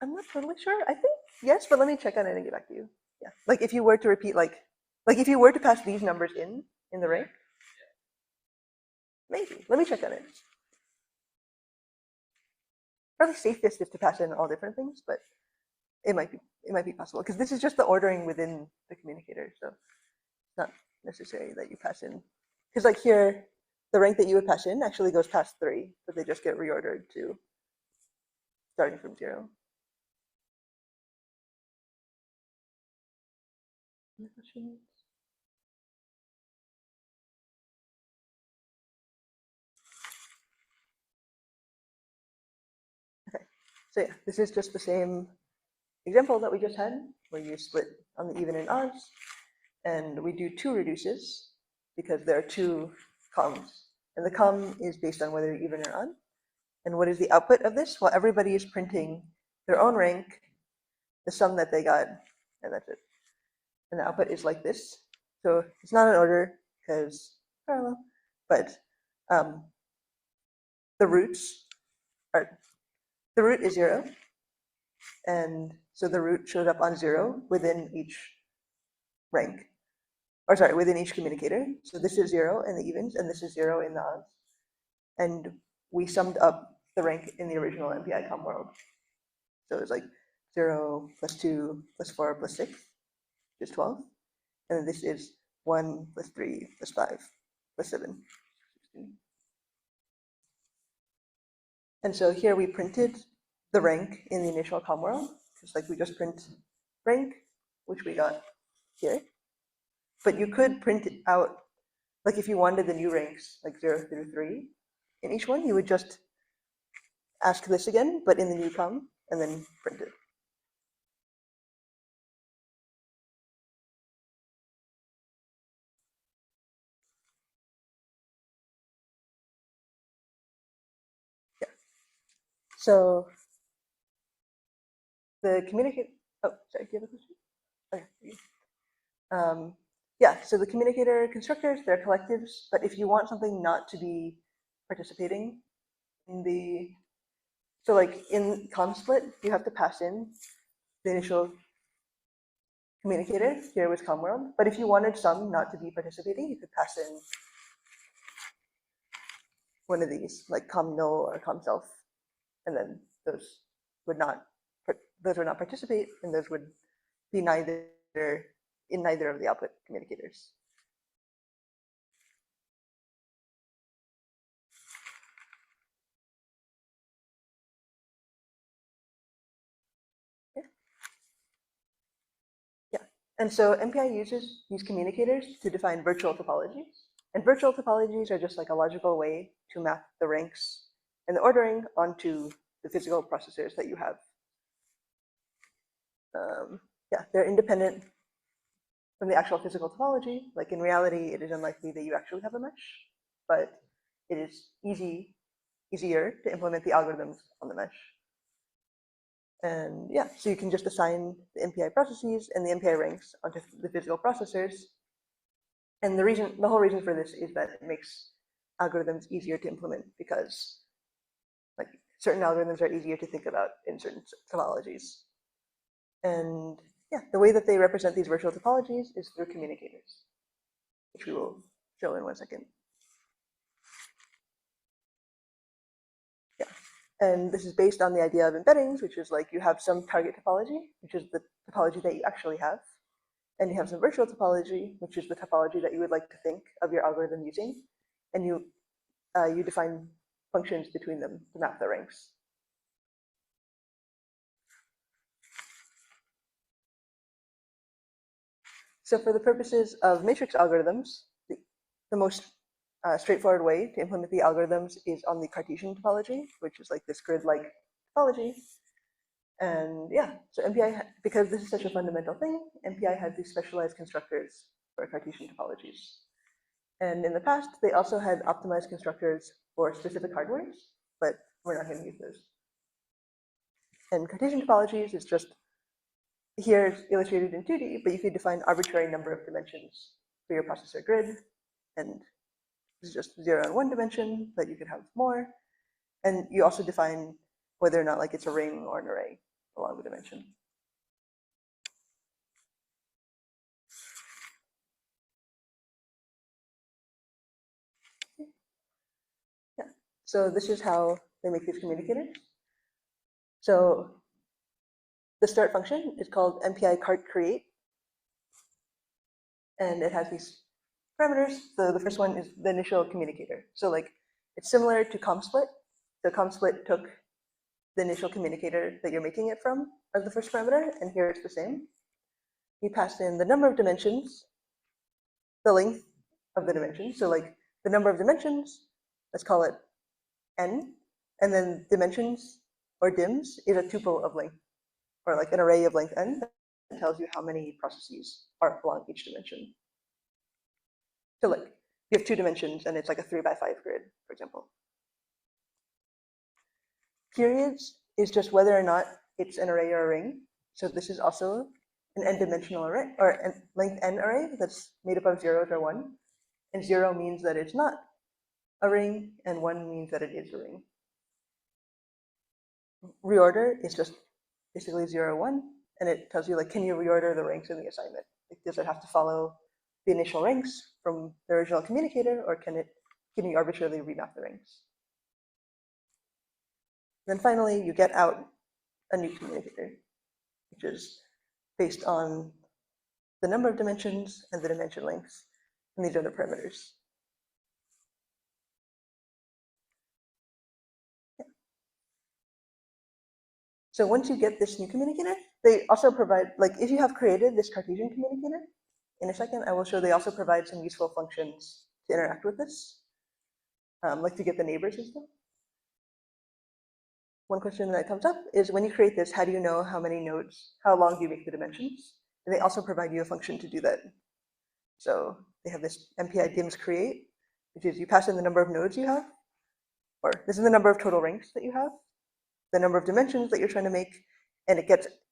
I'm not totally sure. I think yes, but let me check on it and get back to you. Yeah, like if you were to repeat like if you were to pass these numbers in the rank, maybe. Let me check on it. Probably safest is to pass in all different things, but it might be possible because this is just the ordering within the communicator, so it's not necessary that you pass in. Because like here, the rank that you would pass in actually goes past 3, but they just get reordered to starting from 0. Any questions? Okay, so yeah, this is just the same example that we just had, where you split on the even and odds, and we do 2 reduces because there are 2 columns, and the column is based on whether you're even or odd. And what is the output of this? Well, everybody is printing their own rank, the sum that they got, and that's it. And the output is like this. So it's not in order because parallel, but the roots are, the root is 0, and so the root shows up on 0 within each rank, or sorry, within each communicator. So this is 0 in the evens, and this is 0 in the odds. And we summed up the rank in the original MPI com world. So it's like 0 plus 2 plus 4 plus 6 is 12. And then this is 1 plus 3 plus 5 plus 7. And so here we printed the rank in the initial com world, just like we just print rank, which we got here. But you could print it out, like if you wanted the new ranks, like 0 through 3, in each one, you would just ask this again, but in the new com, and then print it. Yeah. So the communicate, oh, sorry, do you have a question? Okay. Yeah, so the communicator constructors, they're collectives, but if you want something not to be participating in the, so like in ComSplit, you have to pass in the initial communicator, here was ComWorld, but if you wanted some not to be participating, you could pass in one of these, like ComNull or ComSelf, and then those would not participate, and those would be in neither of the output communicators. Yeah, and so MPI uses these communicators to define virtual topologies. And virtual topologies are just like a logical way to map the ranks and the ordering onto the physical processors that you have. Yeah, they're independent from the actual physical topology. Like in reality, it is unlikely that you actually have a mesh, but it is easier to implement the algorithms on the mesh. And yeah, so you can just assign the MPI processes and the MPI ranks onto the physical processors. And the whole reason for this is that it makes algorithms easier to implement because like certain algorithms are easier to think about in certain topologies. And yeah, the way that they represent these virtual topologies is through communicators, which we will show in 1 second. Yeah, and this is based on the idea of embeddings, which is like you have some target topology, which is the topology that you actually have, and you have some virtual topology, which is the topology that you would like to think of your algorithm using, and you define functions between them to map the ranks. So for the purposes of matrix algorithms, the most straightforward way to implement the algorithms is on the Cartesian topology, which is like this grid-like topology. And yeah, so MPI, because this is such a fundamental thing, MPI had these specialized constructors for Cartesian topologies. And in the past, they also had optimized constructors for specific hardwares, but we're not going to use those. And Cartesian topologies is just here it's illustrated in 2D, but you could define arbitrary number of dimensions for your processor grid. And this is just 0 and 1 dimension, but you could have more. And you also define whether or not like it's a ring or an array along the dimension. Yeah. So this is how they make these communicators. So the start function is called MPI cart create. And it has these parameters. So the first one is the initial communicator. So like it's similar to ComSplit. The ComSplit took the initial communicator that you're making it from as the first parameter, and here it's the same. You pass in the number of dimensions, the length of the dimension. So like the number of dimensions, let's call it n, and then dimensions or dims is a tuple of length, or like an array of length n that tells you how many processes are along each dimension. So like you have 2 dimensions and it's like a 3x5 grid, for example. Periods is just whether or not it's an array or a ring. So this is also an n-dimensional array, or a length n array that's made up of zeros or 1. And 0 means that it's not a ring, and 1 means that it is a ring. Reorder is just basically 0, 1, and it tells you like, can you reorder the ranks in the assignment? Like, does it have to follow the initial ranks from the original communicator, or can you arbitrarily remap the ranks? Then finally, you get out a new communicator, which is based on the number of dimensions and the dimension lengths, and these are the parameters. Yeah. So once you get this new communicator, they also provide, like if you have created this Cartesian communicator, in a second, I will show they also provide some useful functions to interact with this, like to get the neighbors and stuff. One question that comes up is when you create this, how do you know how many nodes, how long do you make the dimensions? And they also provide you a function to do that. So they have this MPI dims create, which is you pass in the number of nodes you have, or this is the number of total ranks that you have, the number of dimensions that you're trying to make, and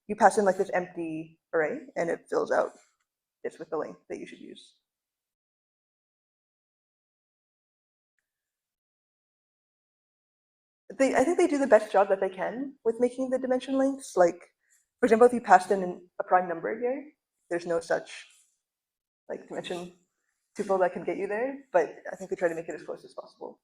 you pass in like this empty array, and it fills out this with the length that you should use. I think they do the best job that they can with making the dimension lengths. Like, for example, if you passed in a prime number here, there's no such like dimension tuple that can get you there, but I think they try to make it as close as possible.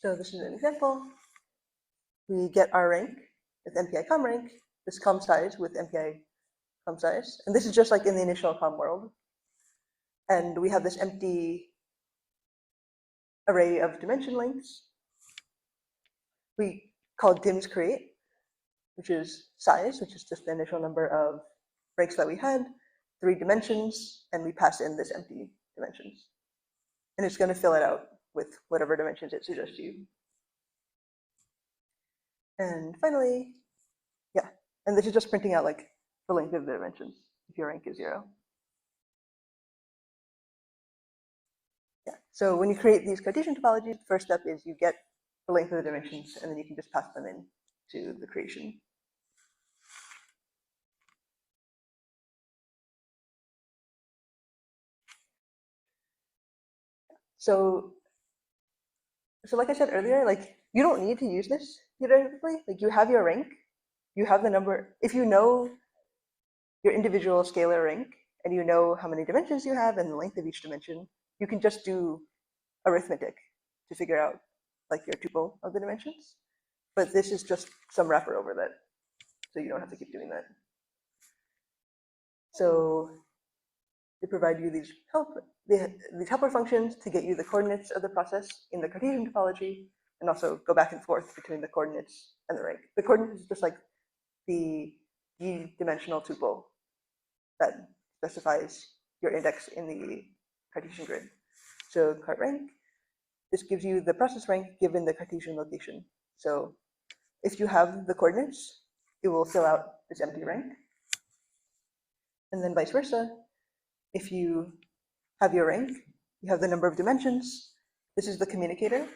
So this is an example. We get our rank with MPI com rank, this com size with MPI com size, and this is just like in the initial com world. And we have this empty array of dimension lengths. We call dims create, which is size, which is just the initial number of ranks that we had, 3 dimensions, and we pass in this empty dimensions. And it's going to fill it out with whatever dimensions it suggests you. And finally, yeah, and this is just printing out like the length of the dimensions if your rank is 0. Yeah, so when you create these Cartesian topologies, the first step is you get the length of the dimensions, and then you can just pass them in to the creation. So like I said earlier, like you don't need to use this theoretically. Like you have your rank, you have the number. If you know your individual scalar rank and you know how many dimensions you have and the length of each dimension, you can just do arithmetic to figure out like your tuple of the dimensions. But this is just some wrapper over that, so you don't have to keep doing that. So they provide you these helper functions to get you the coordinates of the process in the Cartesian topology, and also go back and forth between the coordinates and the rank. The coordinates is just like the d-dimensional tuple that specifies your index in the Cartesian grid. So cart rank, this gives you the process rank given the Cartesian location. So if you have the coordinates, it will fill out this empty rank. And then vice versa, if you have your rank, you have the number of dimensions. This is the communicator,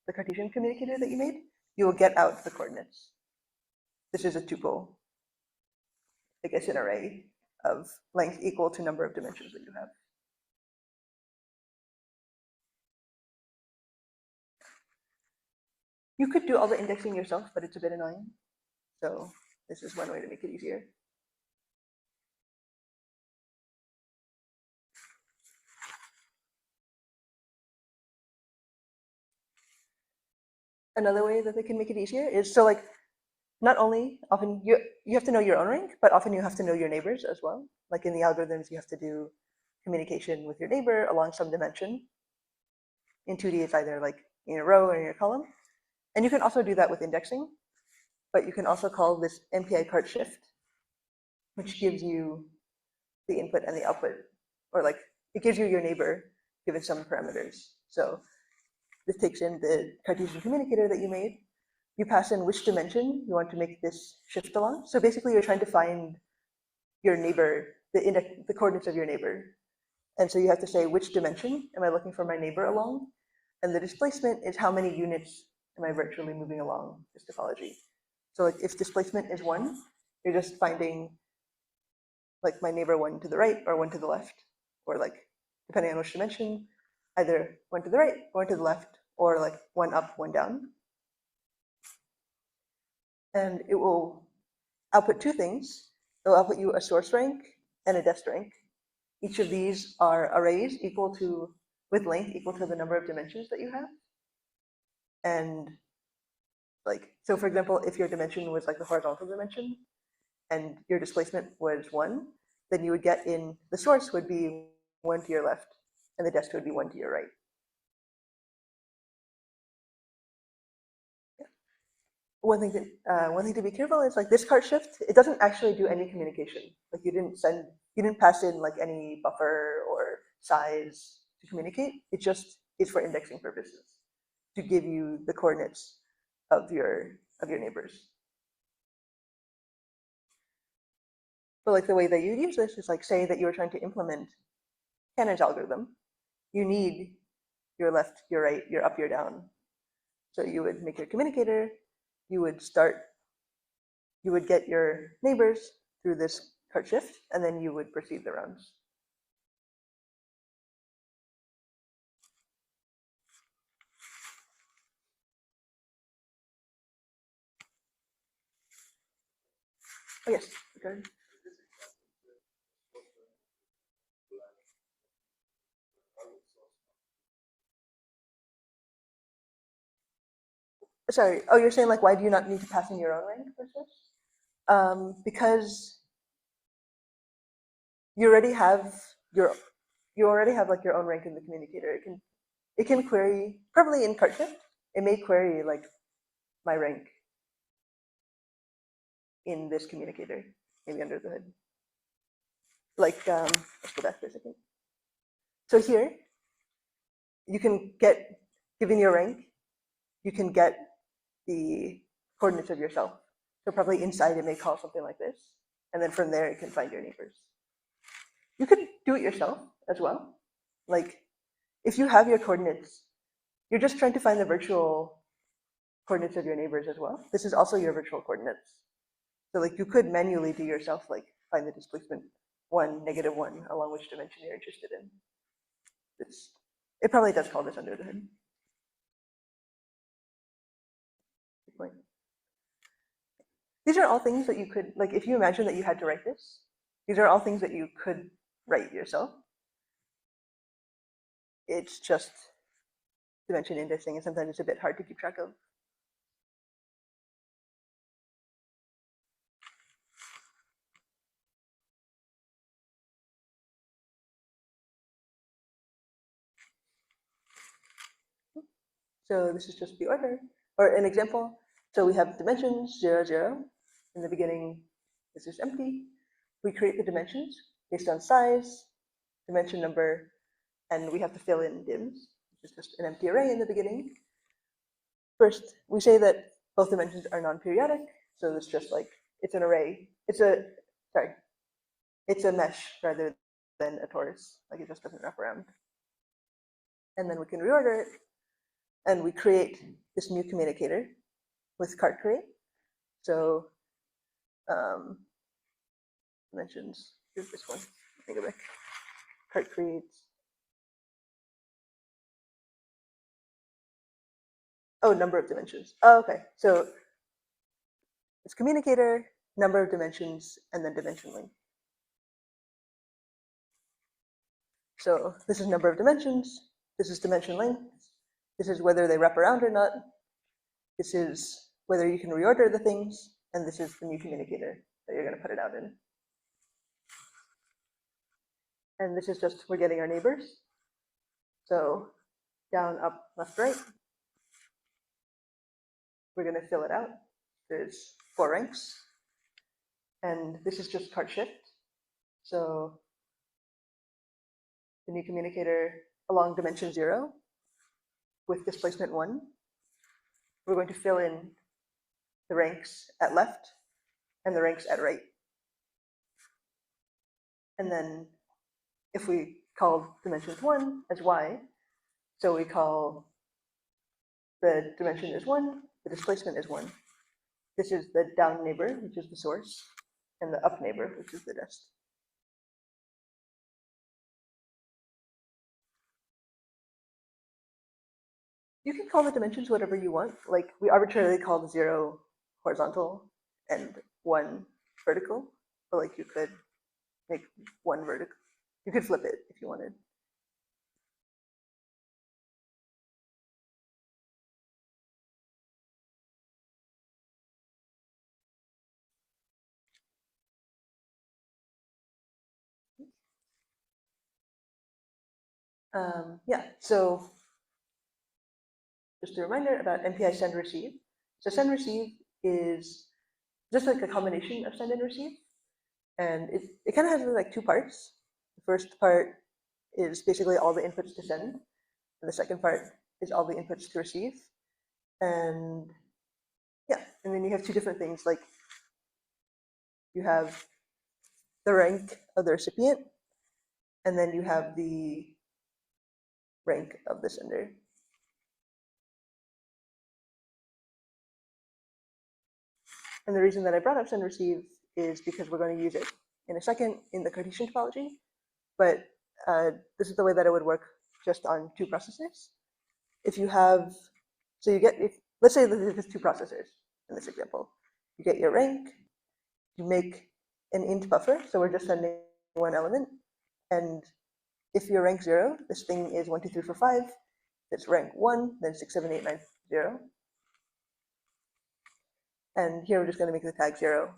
the Cartesian communicator that you made. You will get out the coordinates. This is a tuple, I guess an array of length equal to number of dimensions that you have. You could do all the indexing yourself, but it's a bit annoying. So this is one way to make it easier. Another way that they can make it easier is, so like, not only often you have to know your own rank, but often you have to know your neighbors as well. Like in the algorithms, you have to do communication with your neighbor along some dimension. In 2D, it's either like in a row or in a column. And you can also do that with indexing, but you can also call this MPI cart shift, which gives you the input and the output, or like it gives you your neighbor given some parameters. So this takes in the Cartesian communicator that you made. You pass in which dimension you want to make this shift along. So basically you're trying to find your neighbor, the coordinates of your neighbor. And so you have to say, which dimension am I looking for my neighbor along? And the displacement is how many units am I virtually moving along this topology. So like if displacement is 1, you're just finding like my neighbor 1 to the right or 1 to the left, or like depending on which dimension, either 1 to the right, 1 to the left, or like 1 up, 1 down. And it will output 2 things. It will output you a source rank and a dest rank. Each of these are arrays equal to, with length equal to the number of dimensions that you have. And like, so for example, if your dimension was like the horizontal dimension and your displacement was 1, then you would get in, the source would be 1 to your left and the dest would be 1 to your right. One thing to be careful is like this cart shift, it doesn't actually do any communication. Like you didn't pass in like any buffer or size to communicate. It just is for indexing purposes to give you the coordinates of your neighbors. But like the way that you'd use this is like, say that you were trying to implement Cannon's algorithm. You need your left, your right, your up, your down. So you would make your communicator, you would get your neighbors through this cart shift, and then you would proceed the rounds. Oh yes, okay. Sorry, oh, you're saying like, why do you not need to pass in your own rank for this? Because you already have like your own rank in the communicator. It can query, probably in cart shift, it may query like my rank in this communicator, maybe under the hood. Like, let's go back for a second. So here, you can get, given your rank, you can get the coordinates of yourself. So probably inside it may call something like this, and then from there it can find your neighbors. You could do it yourself as well. Like, if you have your coordinates, you're just trying to find the virtual coordinates of your neighbors as well. This is also your virtual coordinates. So like you could manually do yourself, like find the displacement 1, -1 along which dimension you're interested in. It probably does call this under the hood. Good point. These are all things that you could, like if you imagine that you had to write this, these are all things that you could write yourself. It's just dimension indexing, and sometimes it's a bit hard to keep track of. So this is just the order, or an example. So we have dimensions 0, 0. In the beginning, this is empty. We create the dimensions based on size, dimension number, and we have to fill in dims, which is just an empty array in the beginning. First, we say that both dimensions are non-periodic. So it's just like, it's an array. It's a mesh rather than a torus, like it just doesn't wrap around. And then we can reorder it, and we create this new communicator with cart create. So dimensions, here's this one, let me go back. Cart creates, oh, number of dimensions. Oh, okay, so it's communicator, number of dimensions, and then dimension length. So this is number of dimensions, this is dimension length, this is whether they wrap around or not, this is whether you can reorder the things, and this is the new communicator that you're going to put it out in. And this is just, we're getting our neighbors. So down, up, left, right. We're going to fill it out. There's 4 ranks. And this is just cart shift. So the new communicator along dimension 0 with displacement 1. We're going to fill in the ranks at left and the ranks at right. And then if we call dimensions 1 as y, so we call the dimension is 1, the displacement is 1. This is the down neighbor, which is the source, and the up neighbor, which is the dist. You can call the dimensions whatever you want. Like we arbitrarily called 0 horizontal and 1 vertical, but like you could make 1 vertical. You could flip it if you wanted. Yeah, so just a reminder about MPI send receive. So send receive is just like a combination of send and receive. And it kind of has like 2 parts. The first part is basically all the inputs to send. And the second part is all the inputs to receive. And yeah, and then you have 2 different things, like you have the rank of the recipient, and then you have the rank of the sender. And the reason that I brought up send receive is because we're going to use it in a second in the Cartesian topology, but this is the way that it would work just on 2 processors. If you have, so you get, let's say that there's 2 processors in this example. You get your rank, you make an int buffer, so we're just sending 1 element, and if you're rank 0, this thing is 1, 2, 3, 4, 5. If it's rank 1, then 6, 7, 8, 9, 0. And here we're just going to make the tag 0.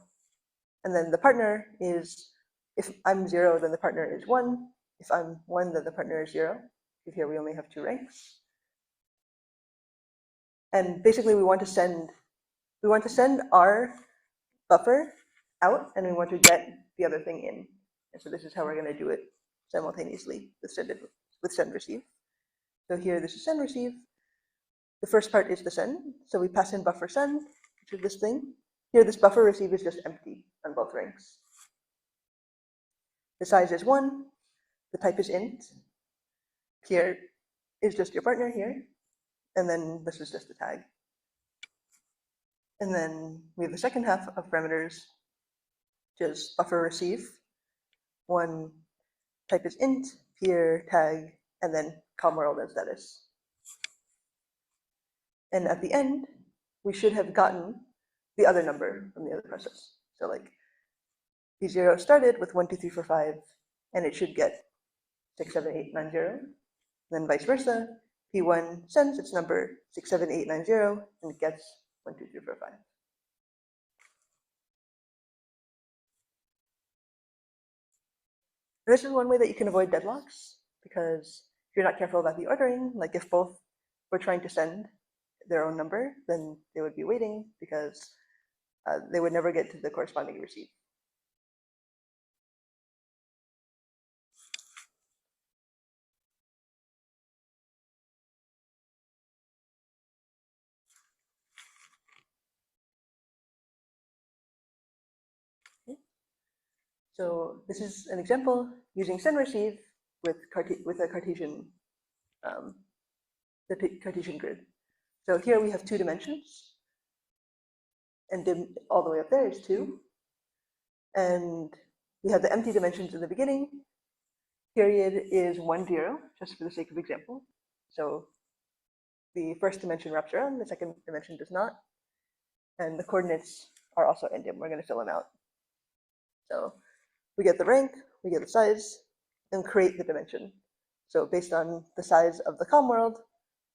And then the partner is, if I'm 0, then the partner is 1. If I'm 1, then the partner is 0. Because here we only have 2 ranks. And basically we want to send our buffer out, and we want to get the other thing in. And so this is how we're going to do it simultaneously with send receive. So here this is send receive. The first part is the send. So we pass in buffer send, which is this thing. Here this buffer receive is just empty on both ranks. The size is 1. The type is int. Here is just your partner here. And then this is just the tag. And then we have the second half of parameters, which is buffer receive. 1 type is int, here tag, and then com world and status. And at the end, we should have gotten the other number from the other process. So like P0 started with 1, 2, 3, 4, 5, and it should get 6, 7, 8, 9, 0. Then vice versa, P1 sends its number 6, 7, 8, 9, 0, and it gets 1, 2, 3, 4, 5. This is one way that you can avoid deadlocks, because if you're not careful about the ordering, like if both were trying to send their own number, then they would be waiting because they would never get to the corresponding receive. So this is an example using send receive with a Cartesian Cartesian grid. So here we have 2 dimensions, and dim all the way up there is 2. And we have the empty dimensions in the beginning. Period is 1, 0, just for the sake of example. So the first dimension wraps around, the second dimension does not. And the coordinates are also endim. We're going to fill them out. So we get the rank, we get the size, and create the dimension. So based on the size of the COM world,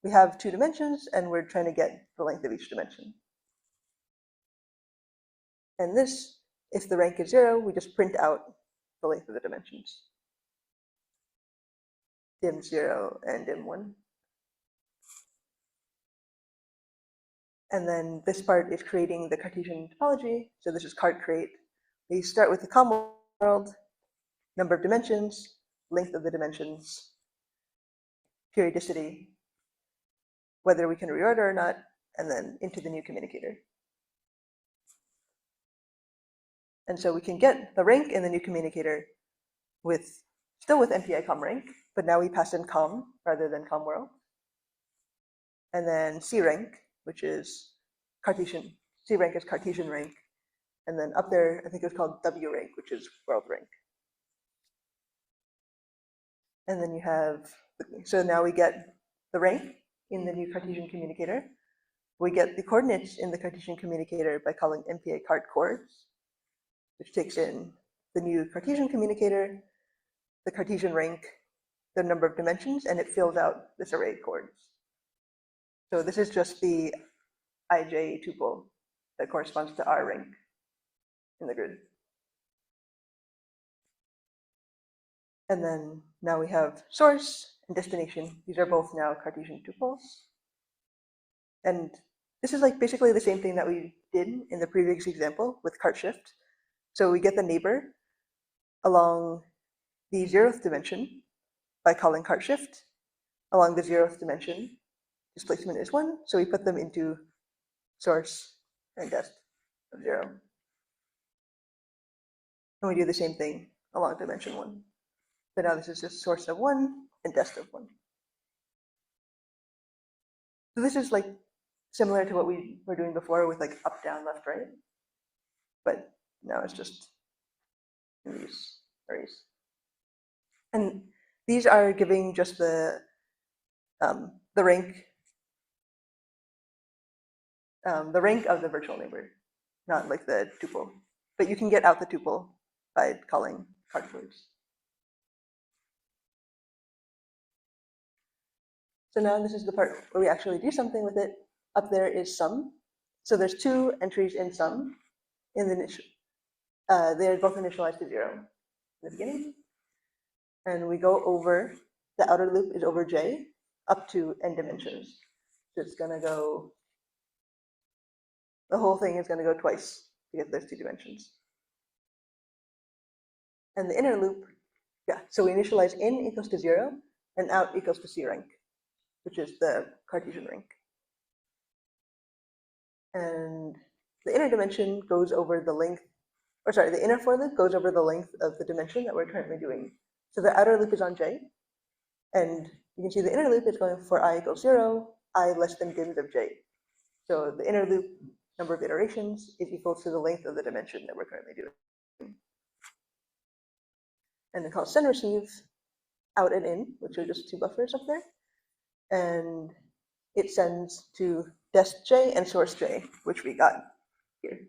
we have 2 dimensions, and we're trying to get the length of each dimension. And this, if the rank is 0, we just print out the length of the dimensions. Dim 0 and dim 1. And then this part is creating the Cartesian topology. So this is cart create. We start with the COM world, number of dimensions, length of the dimensions, periodicity, whether we can reorder or not, and then into the new communicator. And so we can get the rank in the new communicator still with MPI com rank, but now we pass in com rather than com world. And then C rank, which is Cartesian. C rank is Cartesian rank. And then up there, I think it was called W rank, which is world rank. And then you have, so now we get the rank in the new Cartesian communicator. We get the coordinates in the Cartesian communicator by calling MPI cart coords, which takes in the new Cartesian communicator, the Cartesian rank, the number of dimensions, and it fills out this array of coords. So this is just the ij tuple that corresponds to our rank in the grid. And then now we have source and destination. These are both now Cartesian tuples. And this is like basically the same thing that we did in the previous example with cart shift. So we get the neighbor along the 0th dimension by calling cart shift. Along the 0th dimension, displacement is 1, so we put them into source and dest of 0. And we do the same thing along dimension 1. So now this is just source of 1 and dest of 1. So this is like similar to what we were doing before with like up, down, left, right. But now it's just in these arrays. And these are giving just the rank of the virtual neighbor, not like the tuple. But you can get out the tuple by calling cart coords. So now this is the part where we actually do something with it. Up there is sum. So there's 2 entries in sum in the initial. They're both initialized to 0 in the beginning. And we go over, the outer loop is over j up to n dimensions. So it's going to go, the whole thing is going to go twice to get those 2 dimensions. And the inner loop, yeah, so we initialize in equals to 0 and out equals to C rank, which is the Cartesian rank. And the inner dimension goes over the length, or sorry, the inner for loop goes over the length of the dimension that we're currently doing. So the outer loop is on j, and you can see the inner loop is going for I equals 0, I less than dims of j. So the inner loop number of iterations is equal to the length of the dimension that we're currently doing. And then call send receive out and in, which are just 2 buffers up there. And it sends to dest j and source j, which we got here.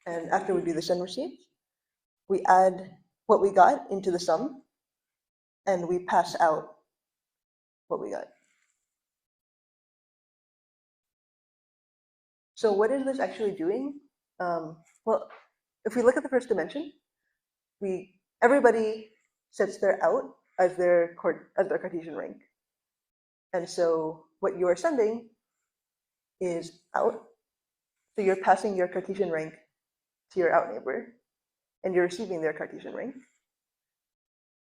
And after we do the send receive, we add what we got into the sum, and we pass out what we got. So what is this actually doing? Well, if we look at the first dimension, everybody sets their out as their Cartesian rank. And so what you are sending is out. So you're passing your Cartesian rank to your out neighbor, and you're receiving their Cartesian rank.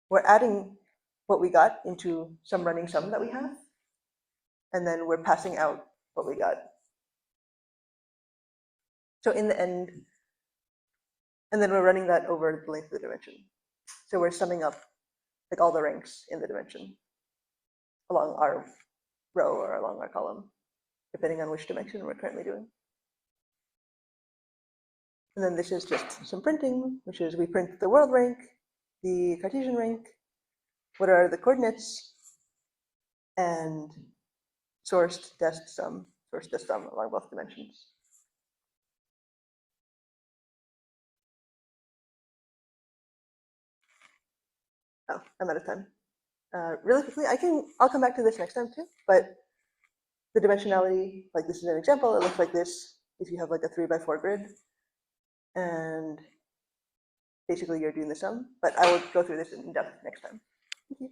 We're adding what we got into some running sum that we have, and then we're passing out what we got. So in the end, And then we're running that over the length of the dimension. So we're summing up like all the ranks in the dimension along our row or along our column, depending on which dimension we're currently doing. And then this is just some printing, which is we print the world rank, the Cartesian rank, what are the coordinates, and sourced dest sum along both dimensions. Oh, I'm out of time. Really quickly, I'll come back to this next time too, but the dimensionality, like this is an example, it looks like this if you have like a 3x4 grid, and basically you're doing the sum, but I will go through this in depth next time. Thank you.